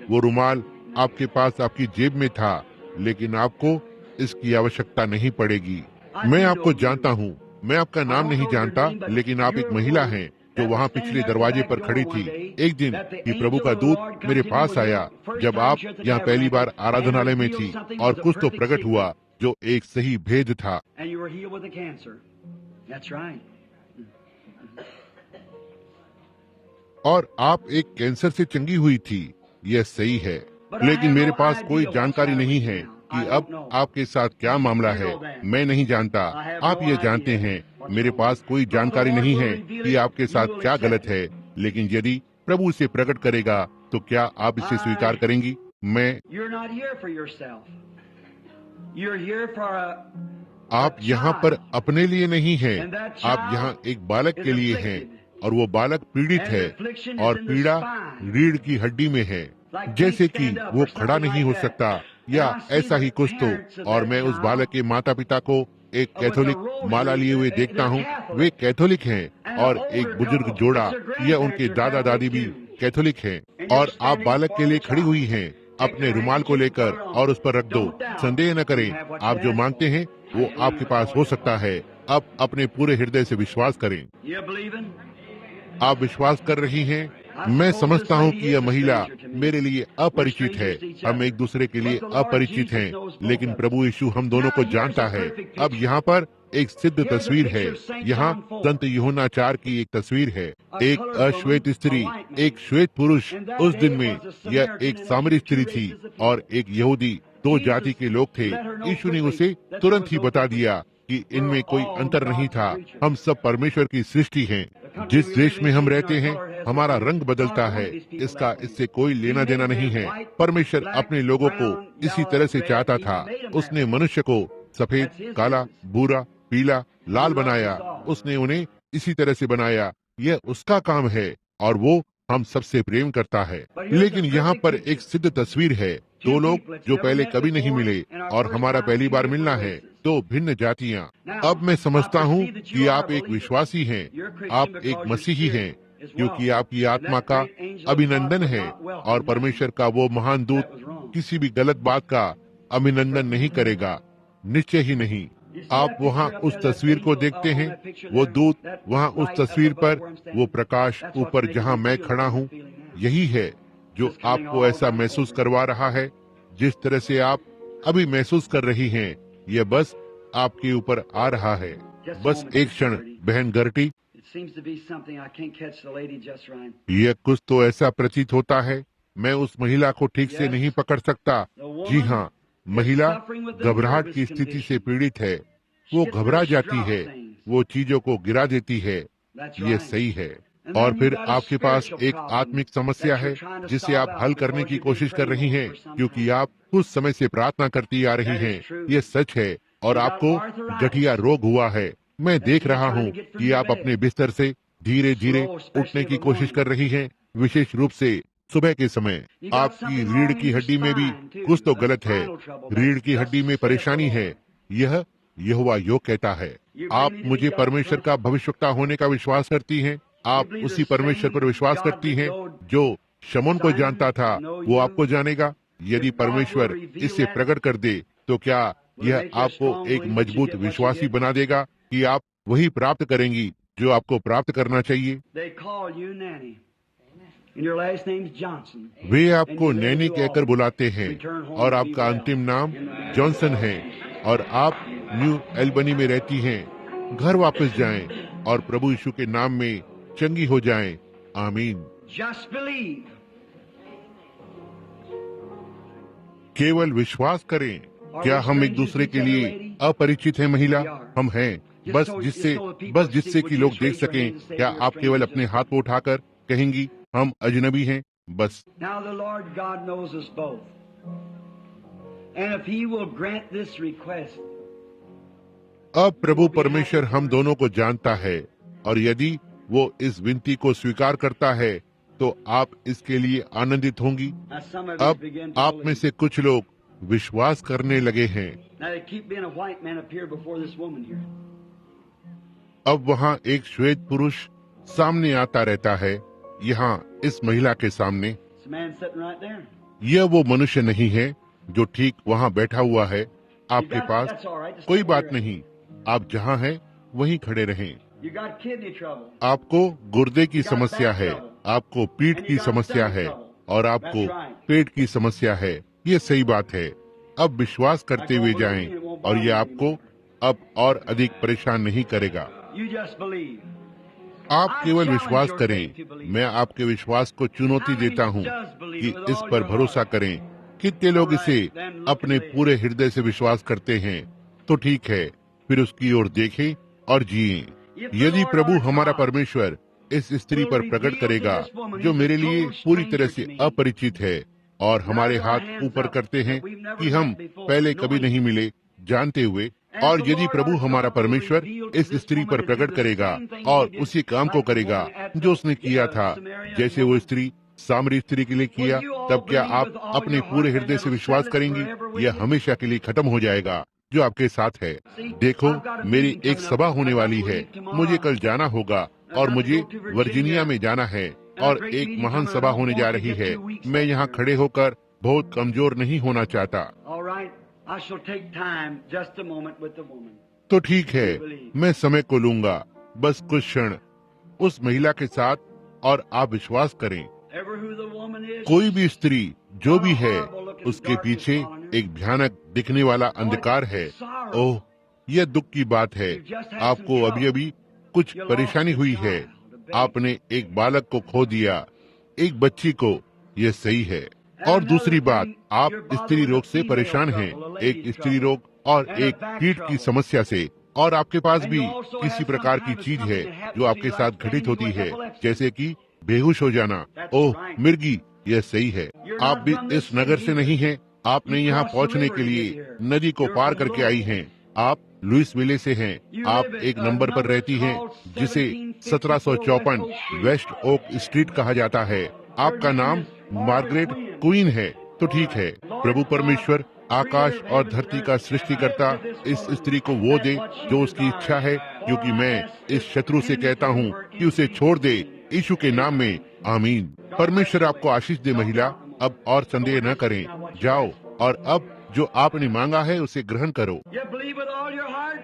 वो रुमाल आपके पास आपकी जेब में था, लेकिन आपको इसकी आवश्यकता नहीं पड़ेगी। मैं आपको जानता हूँ। मैं आपका नाम नहीं जानता, लेकिन आप एक महिला हैं जो वहाँ पिछले दरवाजे पर खड़ी थी। एक दिन कि प्रभु का दूत मेरे पास आया जब आप यहाँ पहली बार आराधनालय में थी, और कुछ तो प्रकट हुआ जो एक सही भेद था। और आप एक कैंसर से चंगी हुई थी। यह सही है, लेकिन मेरे पास कोई जानकारी नहीं है कि अब आपके साथ क्या मामला है। मैं नहीं जानता। आप ये जानते हैं। मेरे पास कोई जानकारी नहीं है कि आपके साथ क्या गलत है, लेकिन यदि प्रभु इसे प्रकट करेगा तो क्या आप इसे स्वीकार करेंगी? आप यहाँ पर अपने लिए नहीं हैं। आप यहाँ एक बालक के लिए हैं, और वो बालक पीड़ित है, और पीड़ा रीढ़ की हड्डी में है, जैसे कि वो खड़ा नहीं हो सकता या ऐसा ही कुछ तो। और मैं उस बालक के माता पिता को एक कैथोलिक माला लिए हुए देखता हूँ। वे कैथोलिक हैं, और एक बुजुर्ग जोड़ा या उनके दादा दादी भी कैथोलिक हैं। और आप बालक के लिए खड़ी हुई हैं। अपने रुमाल को लेकर और उस पर रख दो। संदेह न करें। आप जो मांगते हैं वो आपके पास हो सकता है। अब अपने पूरे हृदय से विश्वास करें। You believing? आप विश्वास कर रही हैं? मैं समझता हूँ कि यह महिला मेरे लिए अपरिचित है। हम एक दूसरे के लिए अपरिचित हैं, लेकिन प्रभु यीशु हम दोनों को जानता है। अब यहाँ पर एक सिद्ध तस्वीर है। यहाँ संत यूहन्ना 4 की एक तस्वीर है। एक अश्वेत स्त्री, एक श्वेत पुरुष। उस दिन में यह एक सामरी स्त्री थी और एक यहूदी, दो जाति के लोग थे। यीशु ने उसे तुरंत ही बता दिया कि इनमें कोई अंतर नहीं था। हम सब परमेश्वर की सृष्टि हैं। जिस देश में हम रहते हैं, हमारा रंग बदलता है, इससे कोई लेना देना नहीं है। परमेश्वर अपने लोगों को इसी तरह से चाहता था। उसने मनुष्य को सफेद, काला, भूरा, पीला, लाल बनाया। उसने उन्हें इसी तरह से बनाया। यह उसका काम है और वो हम सबसे प्रेम करता है। लेकिन यहाँ पर एक सिद्ध तस्वीर है। दो लोग जो पहले कभी नहीं मिले और हमारा पहली बार मिलना है। दो भिन्न जातियाँ। अब मैं समझता हूँ कि आप एक विश्वासी हैं, आप एक मसीही हैं, क्योंकि आपकी आत्मा का अभिनंदन है और परमेश्वर का वो महान दूत किसी भी गलत बात का अभिनंदन नहीं करेगा, निश्चय ही नहीं। आप वहाँ उस तस्वीर को देखते हैं, वो दूत वहाँ उस तस्वीर पर, वो प्रकाश ऊपर जहाँ मैं खड़ा हूँ, यही है जो आपको ऐसा महसूस करवा रहा है जिस तरह से आप अभी महसूस कर रही हैं। यह बस आपके ऊपर आ रहा है। बस एक क्षण बहन गर्टी। यह कुछ तो ऐसा प्रतीत होता है, मैं उस महिला को ठीक से नहीं पकड़ सकता। जी हाँ, महिला घबराहट की स्थिति से पीड़ित है। वो घबरा जाती है, वो चीजों को गिरा देती है। ये सही है। और फिर आपके पास एक आत्मिक समस्या है जिसे आप हल करने की कोशिश कर रही हैं, क्योंकि आप कुछ समय से प्रार्थना करती आ रही हैं। ये सच है। और आपको गठिया रोग हुआ है। मैं देख रहा हूँ कि आप अपने बिस्तर से धीरे धीरे उठने की कोशिश कर रही हैं, विशेष रूप से सुबह के समय। आपकी रीढ़ की हड्डी में भी कुछ तो गलत है। रीढ़ की हड्डी में परेशानी है। यह यहोवा योग कहता है। आप मुझे परमेश्वर का भविष्यवक्ता होने का विश्वास करती हैं। आप उसी परमेश्वर पर विश्वास करती हैं जो शमून को जानता था, वो आपको जानेगा। यदि परमेश्वर इसे प्रकट कर दे तो क्या यह आपको एक मजबूत विश्वासी बना देगा कि आप वही प्राप्त करेंगी जो आपको प्राप्त करना चाहिए। वे आपको नैनी कहकर बुलाते हैं और आपका अंतिम नाम जॉनसन है और आप न्यू एल्बनी में रहती हैं। घर वापस जाएं और प्रभु यीशु के नाम में चंगी हो जाएं। आमीन। केवल विश्वास करें। क्या हम एक दूसरे के लिए अपरिचित हैं महिला? हम हैं। बस जिससे कि लोग देख सकें। क्या आप केवल अपने हाथ को उठाकर कहेंगी हम अजनबी हैं? बस। Now the Lord God knows us both. And if He will grant this request, अब प्रभु परमेश्वर हम दोनों को जानता है और यदि वो इस विनती को स्वीकार करता है तो आप इसके लिए आनंदित होंगी। now some of you अब begin to आप में believe. से कुछ लोग विश्वास करने लगे हैं। Now they keep being a white man appear before this woman here. अब वहाँ एक श्वेत पुरुष सामने आता रहता है, यहाँ इस महिला के सामने। This man sitting right there. यह वो मनुष्य नहीं है जो ठीक वहाँ बैठा हुआ है आपके You got- pass. that's all right. Just कोई stay बात where नहीं, आप जहाँ हैं वहीं खड़े रहें। you're at. You got kidney trouble. आपको गुर्दे की समस्या है, आपको पीठ की समस्या है और आपको पेट की समस्या है। ये सही बात है। अब विश्वास करते हुए जाएं और ये आपको अब और अधिक परेशान नहीं करेगा। You just believe. आप केवल विश्वास करें। मैं आपके विश्वास को चुनौती देता हूँ कि इस पर भरोसा करें। कितने लोग इसे अपने पूरे हृदय से विश्वास करते हैं? तो ठीक है, फिर उसकी ओर देखें और जिएं। यदि प्रभु हमारा परमेश्वर इस स्त्री पर प्रकट करेगा जो मेरे लिए पूरी तरह से अपरिचित है और हमारे हाथ ऊपर करते हैं कि हम पहले कभी नहीं मिले जानते हुए, और यदि प्रभु हमारा परमेश्वर इस स्त्री पर प्रकट करेगा और उसी काम को करेगा जो उसने किया था, जैसे वो स्त्री सामरी स्त्री के लिए किया, तब क्या आप अपने पूरे हृदय से विश्वास करेंगे? यह हमेशा के लिए खत्म हो जाएगा जो आपके साथ है। देखो, मेरी एक सभा होने वाली है। मुझे कल जाना होगा और मुझे वर्जीनिया में जाना है और एक महान सभा होने जा रही है। मैं यहाँ खड़े होकर बहुत कमजोर नहीं होना चाहता। All right. I shall take time, just a moment with the woman. तो ठीक है, मैं समय को लूंगा, बस कुछ क्षण उस महिला के साथ, और आप विश्वास करें, Ever who the woman is, कोई भी स्त्री जो भी है, उसके पीछे एक भयानक दिखने वाला अंधकार है। ओह, यह दुख की बात है। आपको अभी अभी कुछ परेशानी हुई है। आपने एक बालक को खो दिया, एक बच्ची को। यह सही है। और दूसरी बात, आप स्त्री रोग से परेशान हैं, एक स्त्री रोग और एक कीट की समस्या से। और आपके पास भी किसी प्रकार की चीज है जो आपके साथ घटित होती है, जैसे कि बेहोश हो जाना। ओह मिर्गी, यह सही है। आप भी इस नगर से नहीं हैं। आपने यहाँ पहुँचने के लिए नदी को पार करके आई हैं। आप लुइसविले से हैं। आप एक नंबर पर रहती हैं जिसे 1754 वेस्ट ओक स्ट्रीट कहा जाता है। आपका नाम मार्गरेट क्वीन है। तो ठीक है, प्रभु परमेश्वर आकाश और धरती का सृष्टिकर्ता इस स्त्री को वो दे जो उसकी इच्छा है, क्योंकि मैं इस शत्रु से कहता हूँ कि उसे छोड़ दे, यीशु के नाम में, आमीन। परमेश्वर आपको आशीष दे महिला। अब और संदेह न करें, जाओ और अब जो आपने मांगा है उसे ग्रहण करो। you believe with all your heart?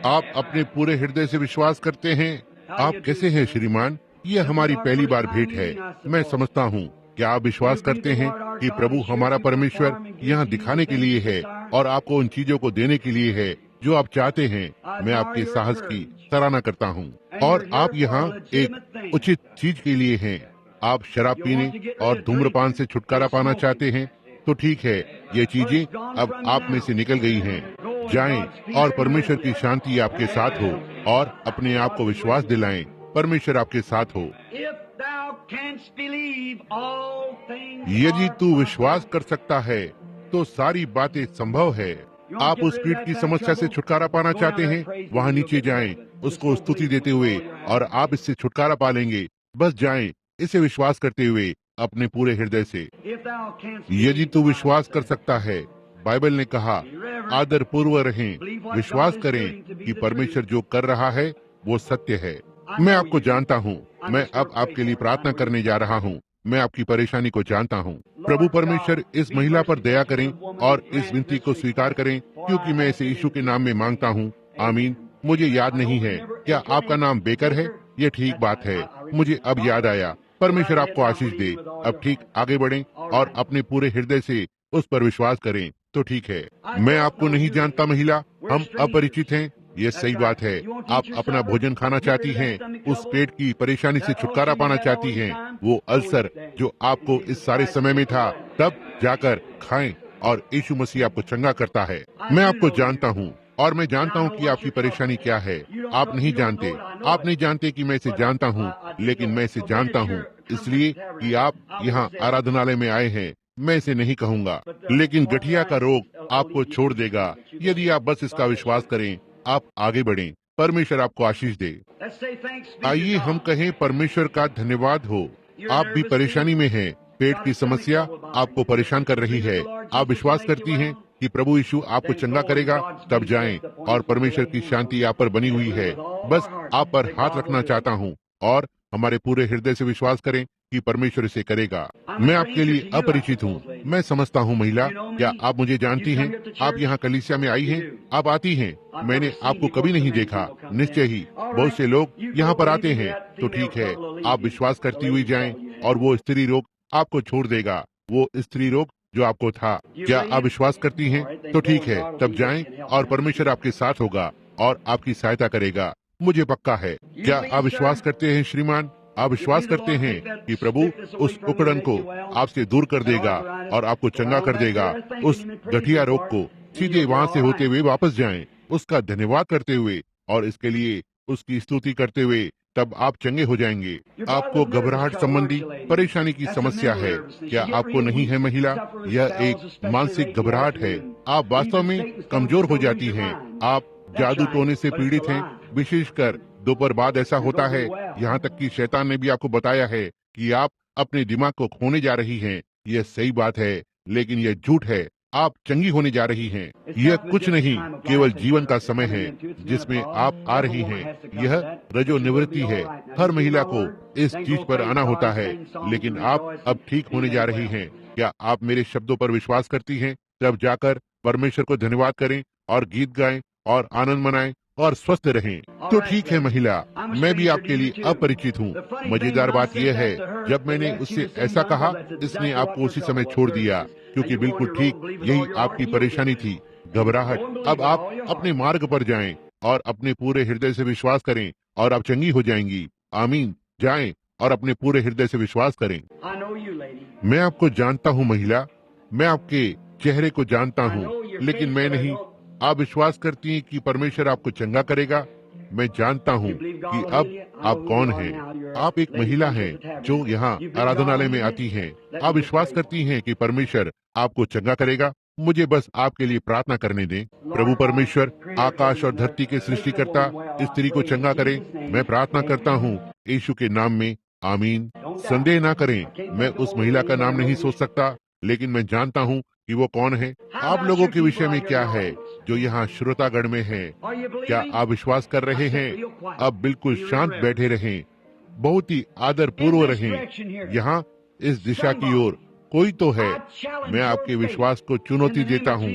आप अपने पूरे हृदय से विश्वास करते हैं। आप कैसे हैं श्रीमान? यह हमारी पहली बार भेंट है, मैं समझता हूँ। क्या आप विश्वास करते हैं कि प्रभु हमारा परमेश्वर यहाँ दिखाने के लिए है और आपको उन चीजों को देने के लिए है जो आप चाहते हैं? मैं आपके साहस की सराहना करता हूँ। और आप यहाँ एक उचित चीज के लिए हैं। आप शराब पीने और धूम्रपान से छुटकारा पाना चाहते हैं। तो ठीक है, ये चीजें अब आप में से निकल गई हैं। जाएं और परमेश्वर की शांति आपके साथ हो, और अपने आप को विश्वास दिलाएं, परमेश्वर आपके साथ हो। If thou canst believe, all things यदि are तू विश्वास कर सकता है तो सारी बातें संभव है। आप उस पीठ की समस्या से छुटकारा पाना चाहते हैं, वहाँ नीचे जाएं, उसको स्तुति देते हुए, और आप इससे छुटकारा पा लेंगे। बस जाएं, इसे विश्वास करते हुए अपने पूरे हृदय से। If thou canst यदि तू विश्वास कर सकता है, बाइबल ने कहा, आदर पूर्व रहें, विश्वास करें कि परमेश्वर जो कर रहा है वो सत्य है। मैं आपको जानता हूँ। मैं अब आपके लिए प्रार्थना करने जा रहा हूँ। मैं आपकी परेशानी को जानता हूँ। प्रभु परमेश्वर इस महिला पर दया करें और इस विनती को स्वीकार करें, क्योंकि मैं इसे यीशु के नाम में मांगता हूँ, आमीन। मुझे याद नहीं है, क्या आपका नाम बेकर है? ये ठीक बात है, मुझे अब याद आया। परमेश्वर आपको आशीष दे। अब ठीक आगे बढ़ें और अपने पूरे हृदय से उस पर विश्वास करें। तो ठीक है, मैं आपको नहीं जानता महिला, हम अपरिचित हैं। ये सही बात है। आप अपना भोजन खाना चाहती हैं, उस पेट की परेशानी से छुटकारा पाना चाहती हैं। वो अल्सर जो आपको इस सारे समय में था, तब जाकर खाएं और यीशु मसीह आपको चंगा करता है। मैं आपको जानता हूँ और मैं जानता हूँ कि आपकी परेशानी क्या है। आप नहीं जानते, आप नहीं जानते कि मैं इसे जानता हूँ, लेकिन मैं इसे जानता हूँ, इसलिए कि आप यहाँ आराधनालय में आए हैं। मैं इसे नहीं कहूँगा, लेकिन गठिया का रोग आपको छोड़ देगा यदि आप बस इसका विश्वास करें। आप आगे बढ़ें। परमेश्वर आपको आशीष दे। let's say thanks be to आइए हम God. कहें, परमेश्वर का धन्यवाद हो। आप भी परेशानी में हैं, पेट की समस्या आपको परेशान कर रही है। आप विश्वास करती हैं कि प्रभु यीशु आपको चंगा करेगा, तब जाएं और परमेश्वर की शांति आप पर बनी हुई है। बस आप पर हाथ रखना चाहता हूँ और हमारे पूरे हृदय से विश्वास करें कि परमेश्वर इसे करेगा। मैं आपके लिए अपरिचित हूँ, मैं समझता हूँ महिला। क्या आप मुझे जानती हैं? आप यहाँ कलीसिया में आई हैं, आप आती हैं, मैंने आपको कभी नहीं देखा। निश्चय ही बहुत से लोग यहाँ पर आते हैं। तो ठीक है, आप विश्वास करती हुई जाएं और वो स्त्री रोग आपको छोड़ देगा, वो स्त्री रोग जो आपको था। क्या आप विश्वास करती हैं? तो ठीक है, तब जाएं और परमेश्वर आपके साथ होगा और आपकी सहायता करेगा, मुझे पक्का है। क्या आप विश्वास करते हैं श्रीमान? आप विश्वास करते हैं कि प्रभु उस उकड़न को आपसे दूर कर देगा और आपको चंगा कर देगा? उस गठिया रोग को सीधे वहाँ से होते हुए वापस जाएं, उसका धन्यवाद करते हुए और इसके लिए उसकी स्तुति करते हुए, तब आप चंगे हो जाएंगे। आपको घबराहट संबंधी परेशानी की समस्या है, क्या आपको नहीं है महिला? यह एक मानसिक घबराहट है। आप वास्तव में कमजोर हो जाती हैं। आप जादू टोने से पीड़ित हैं, विशेषकर दोपहर बाद ऐसा होता है। यहाँ तक कि शैतान ने भी आपको बताया है कि आप अपने दिमाग को खोने जा रही हैं। यह सही बात है, लेकिन यह झूठ है। आप चंगी होने जा रही हैं। यह कुछ नहीं, केवल जीवन का समय है जिसमें आप आ रही हैं। यह रजो निवृत्ति है। हर महिला को इस चीज पर आना होता है, लेकिन आप अब ठीक होने जा रही हैं। क्या आप मेरे शब्दों पर विश्वास करती हैं? तब जाकर परमेश्वर को धन्यवाद करें और गीत गाएं और आनंद मनाएं और स्वस्थ रहें। तो ठीक है महिला, मैं भी आपके लिए अपरिचित हूँ। मजेदार बात यह है, जब मैंने उससे ऐसा कहा, इसने आपको उसी समय छोड़ दिया, क्योंकि बिल्कुल ठीक यही आपकी परेशानी थी, घबराहट। अब आप अपने मार्ग पर जाएं और अपने पूरे हृदय से विश्वास करें और आप चंगी हो जाएंगी। आमीन। जाएं और अपने पूरे हृदय से विश्वास करें। मैं आपको जानता हूँ महिला, मैं आपके चेहरे को जानता हूँ, लेकिन मैं नहीं। आप विश्वास करती हैं कि परमेश्वर आपको चंगा करेगा। मैं जानता हूँ कि अब आप कौन हैं। आप एक महिला हैं जो यहाँ आराधनालय में आती हैं। आप विश्वास करती हैं कि परमेश्वर आपको चंगा करेगा। मुझे बस आपके लिए प्रार्थना करने दें। प्रभु परमेश्वर, आकाश और धरती के सृष्टिकर्ता, इस स्त्री को चंगा करें। मैं प्रार्थना करता हूँ यीशु के नाम में, आमीन। संदेह ना करें, मैं उस महिला का नाम नहीं सोच सकता, लेकिन मैं जानता हूँ कि वो कौन है। आप लोगों के विषय में क्या है जो यहाँ श्रोतागण में है? क्या आप विश्वास कर रहे हैं? अब बिल्कुल शांत बैठे रहें, बहुत ही आदर पूर्व रहें। यहाँ इस दिशा की ओर कोई तो है। मैं आपके विश्वास को चुनौती देता हूँ,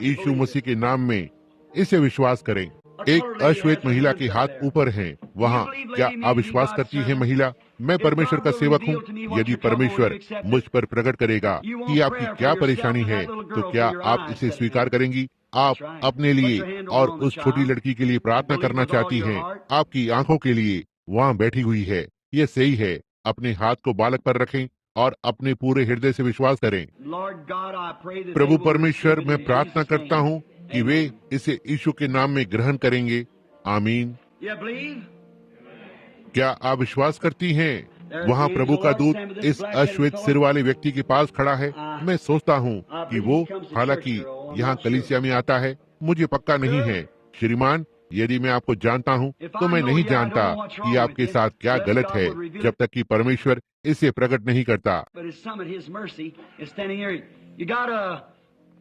यीशु मसीह के नाम में इसे विश्वास करें। एक अश्वेत महिला के हाथ ऊपर हैं वहाँ। क्या आप विश्वास करती हैं महिला? मैं परमेश्वर का सेवक हूँ। यदि परमेश्वर मुझ पर प्रकट करेगा कि आपकी क्या परेशानी है, तो क्या आप इसे स्वीकार करेंगी? आप अपने लिए और उस छोटी लड़की के लिए प्रार्थना करना चाहती हैं। आपकी आंखों के लिए वहाँ बैठी हुई है। ये सही है। अपने हाथ को बालक पर रखें और अपने पूरे हृदय से विश्वास करें। प्रभु परमेश्वर, मैं प्रार्थना करता हूँ कि वे इसे यीशु के नाम में ग्रहण करेंगे। आमीन। क्या आप विश्वास करती हैं? वहाँ प्रभु का दूत इस अश्वेत सिर वाले व्यक्ति के पास खड़ा है। मैं सोचता हूँ कि वो, हालांकि यहाँ कलीसिया में आता है, मुझे पक्का नहीं है। श्रीमान, यदि मैं आपको जानता हूँ तो मैं नहीं जानता कि आपके साथ क्या गलत है, जब तक कि परमेश्वर इसे प्रकट नहीं करता।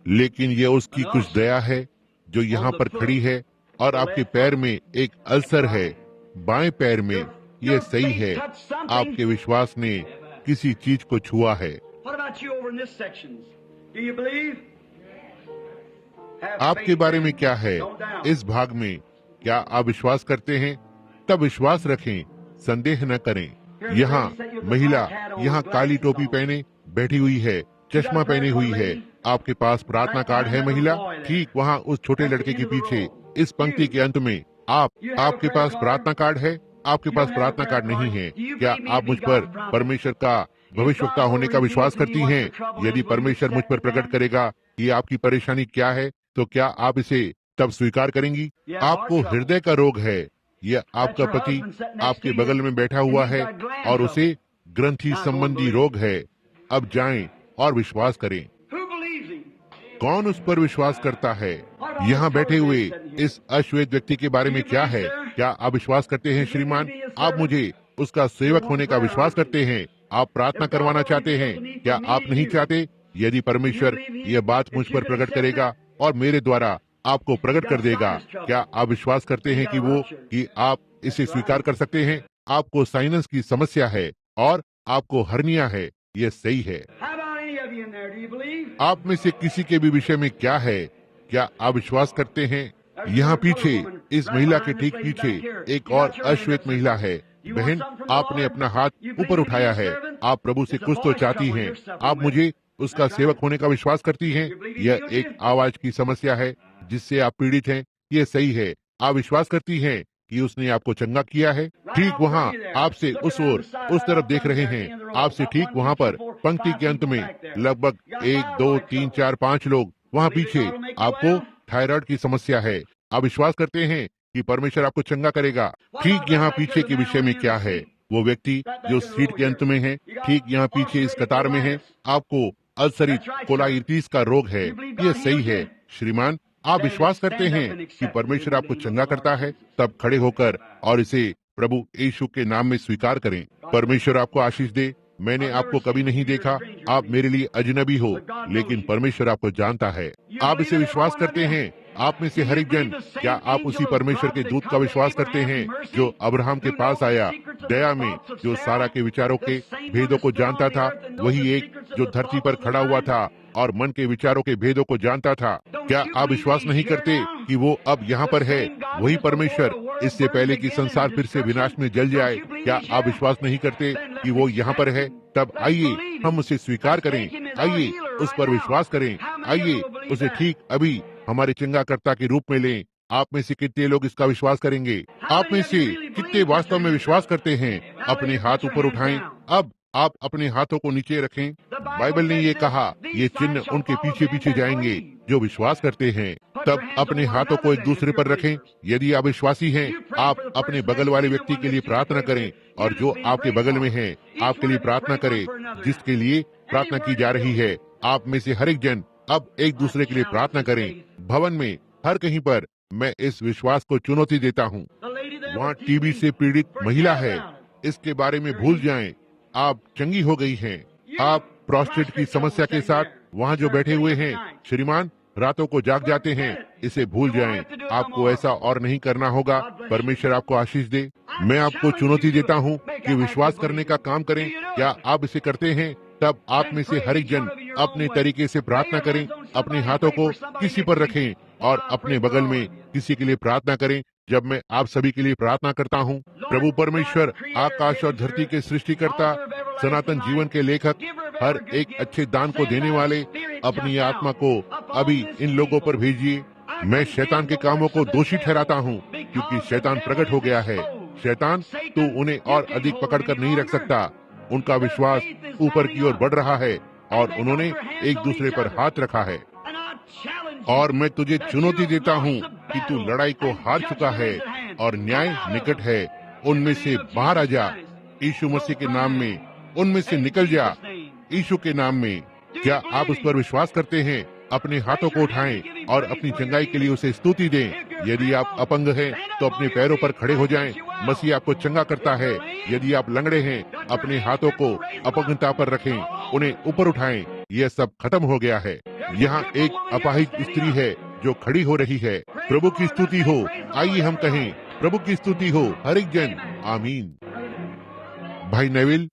लेकिन ये उसकी कुछ दया है जो यहाँ पर खड़ी है, और आपके पैर में एक अल्सर है, बाएं पैर में। ये सही है, आपके विश्वास ने किसी चीज को छुआ है। आपके बारे में क्या है इस भाग में? क्या आप विश्वास करते हैं? तब विश्वास रखें, संदेह न करें। यहाँ महिला यहाँ काली टोपी पहने बैठी हुई है, चश्मा पहने हुई है। आपके पास प्रार्थना कार्ड है महिला? ठीक वहाँ उस छोटे लड़के के पीछे, इस पंक्ति के अंत में। आपके पास प्रार्थना कार्ड है? आपके पास प्रार्थना कार्ड नहीं है। क्या आप मुझ पर परमेश्वर का भविष्यवक्ता होने का विश्वास करती हैं? यदि परमेश्वर मुझ पर प्रकट करेगा कि आपकी परेशानी क्या है, तो क्या आप इसे तब स्वीकार करेंगी? आपको हृदय का रोग है। यह आपका पति आपके बगल में बैठा हुआ है और उसे ग्रंथि संबंधी रोग है। अब जाएं और विश्वास करें। कौन उस पर विश्वास करता है? यहाँ बैठे हुए इस अश्वेत व्यक्ति के बारे में क्या है? क्या आप विश्वास करते हैं श्रीमान? आप मुझे उसका सेवक होने का विश्वास करते हैं? आप प्रार्थना करवाना चाहते हैं? क्या आप नहीं चाहते? यदि परमेश्वर यह बात मुझ पर प्रकट करेगा और मेरे द्वारा आपको प्रकट कर देगा, क्या आप विश्वास करते हैं कि आप इसे स्वीकार कर सकते हैं? आपको साइनस की समस्या है और आपको हर्निया है। यह सही है। आप में से किसी के भी विषय में क्या है? क्या आप विश्वास करते हैं? यहाँ पीछे, इस महिला के ठीक पीछे एक और अश्वेत महिला है। बहन, आपने अपना हाथ ऊपर उठाया है। आप प्रभु से कुछ तो चाहती हैं। आप मुझे उसका सेवक होने का विश्वास करती हैं? यह एक आवाज की समस्या है जिससे आप पीड़ित हैं। यह सही है। आप विश्वास करती हैं कि उसने आपको चंगा किया है? ठीक वहाँ आपसे उस ओर, उस तरफ देख रहे हैं। आपसे ठीक वहाँ पर पंक्ति के अंत में लगभग 1, 2, 3, 4, 5 लोग वहाँ पीछे। आपको थायराइड की समस्या है। आप विश्वास करते हैं कि परमेश्वर आपको चंगा करेगा? ठीक यहाँ पीछे के विषय में क्या है? वो व्यक्ति जो सीट के अंत में है, ठीक यहाँ पीछे इस कतार में है। आपको अल्सरित कोलाइटिस का रोग है। यह सही है श्रीमान। आप विश्वास करते हैं कि परमेश्वर आपको चंगा करता है? तब खड़े होकर और इसे प्रभु यीशु के नाम में स्वीकार करें। परमेश्वर आपको आशीष दे। मैंने आपको कभी नहीं देखा। आप मेरे लिए अजनबी हो, लेकिन परमेश्वर आपको जानता है। आप इसे विश्वास करते हैं? आप में से हर एक जन, क्या आप उसी परमेश्वर के दूत का विश्वास करते हैं जो अब्राहम के पास आया दया में, जो सारा के विचारों के भेदों को जानता था? वही एक जो धरती पर खड़ा हुआ था और मन के विचारों के भेदों को जानता था। क्या आप विश्वास नहीं करते कि वो अब यहाँ पर है, वही परमेश्वर, इससे पहले कि संसार फिर से विनाश में जल जाए? क्या आप विश्वास नहीं करते कि वो यहाँ पर है? तब आइए हम उसे स्वीकार करें, आइए उस पर विश्वास करें, आइए उसे ठीक अभी हमारे चंगाकर्ता के रूप में लें। आप में से कितने लोग इसका विश्वास करेंगे? आप में से कितने वास्तव में विश्वास करते हैं? अपने हाथ ऊपर उठाएं। अब आप अपने हाथों को नीचे रखें। बाइबल ने ये कहा, ये चिन्ह उनके पीछे पीछे जाएंगे जो विश्वास करते हैं। तब अपने हाथों को एक दूसरे पर रखें। यदि आप विश्वासी हैं, आप अपने बगल वाले व्यक्ति के लिए प्रार्थना करें, और जो आपके बगल में है आपके लिए प्रार्थना करें, जिसके लिए प्रार्थना की जा रही है। आप में से हर एक जन अब एक दूसरे के लिए प्रार्थना करें। भवन में हर कहीं पर मैं इस विश्वास को चुनौती देता हूँ। वहाँ टीबी से पीड़ित महिला है, इसके बारे में भूल जाएं। आप चंगी हो गई हैं। आप प्रोस्टेट की समस्या के साथ वहाँ जो बैठे हुए हैं, श्रीमान, रातों को जाग जाते हैं, इसे भूल जाएं। आपको ऐसा और नहीं करना होगा। परमेश्वर आपको आशीष दे। मैं आपको चुनौती देता हूँ कि विश्वास करने का काम करें। क्या आप इसे करते हैं? तब आप में से हर एक जन अपने तरीके से प्रार्थना करें। अपने हाथों को किसी पर रखें और अपने बगल में किसी के लिए प्रार्थना करें। जब मैं आप सभी के लिए प्रार्थना करता हूँ, प्रभु परमेश्वर, आकाश और धरती के सृष्टिकर्ता, सनातन जीवन के लेखक, हर एक अच्छे दान को देने वाले, अपनी आत्मा को अभी इन लोगों पर भेजिए। मैं शैतान के कामों को दोषी ठहराता हूँ, क्योंकि शैतान प्रकट हो गया है। शैतान, तू उन्हें और अधिक पकड़ कर नहीं रख सकता। उनका विश्वास ऊपर की ओर बढ़ रहा है और उन्होंने एक दूसरे पर हाथ रखा है। और मैं तुझे चुनौती देता हूँ कि तू लड़ाई को हार चुका है और न्याय निकट है। उनमें से बाहर आ जा, यीशु मसीह के नाम में उनमें से निकल जा, यीशु के नाम में। क्या आप उस पर विश्वास करते हैं? अपने हाथों को उठाएं और अपनी चंगाई के लिए उसे स्तुति दें। यदि आप अपंग हैं तो अपने पैरों पर खड़े हो जाएं। मसीह आपको चंगा करता है। यदि आप लंगड़े हैं, अपने हाथों को अपंगता पर रखें, उन्हें ऊपर उठाएं। यह सब खत्म हो गया है। यहाँ एक अपाहिज स्त्री है जो खड़ी हो रही है। प्रभु की स्तुति हो। आइए हम कहें, प्रभु की स्तुति हो। हर एक जन आमीन। भाई नेविल,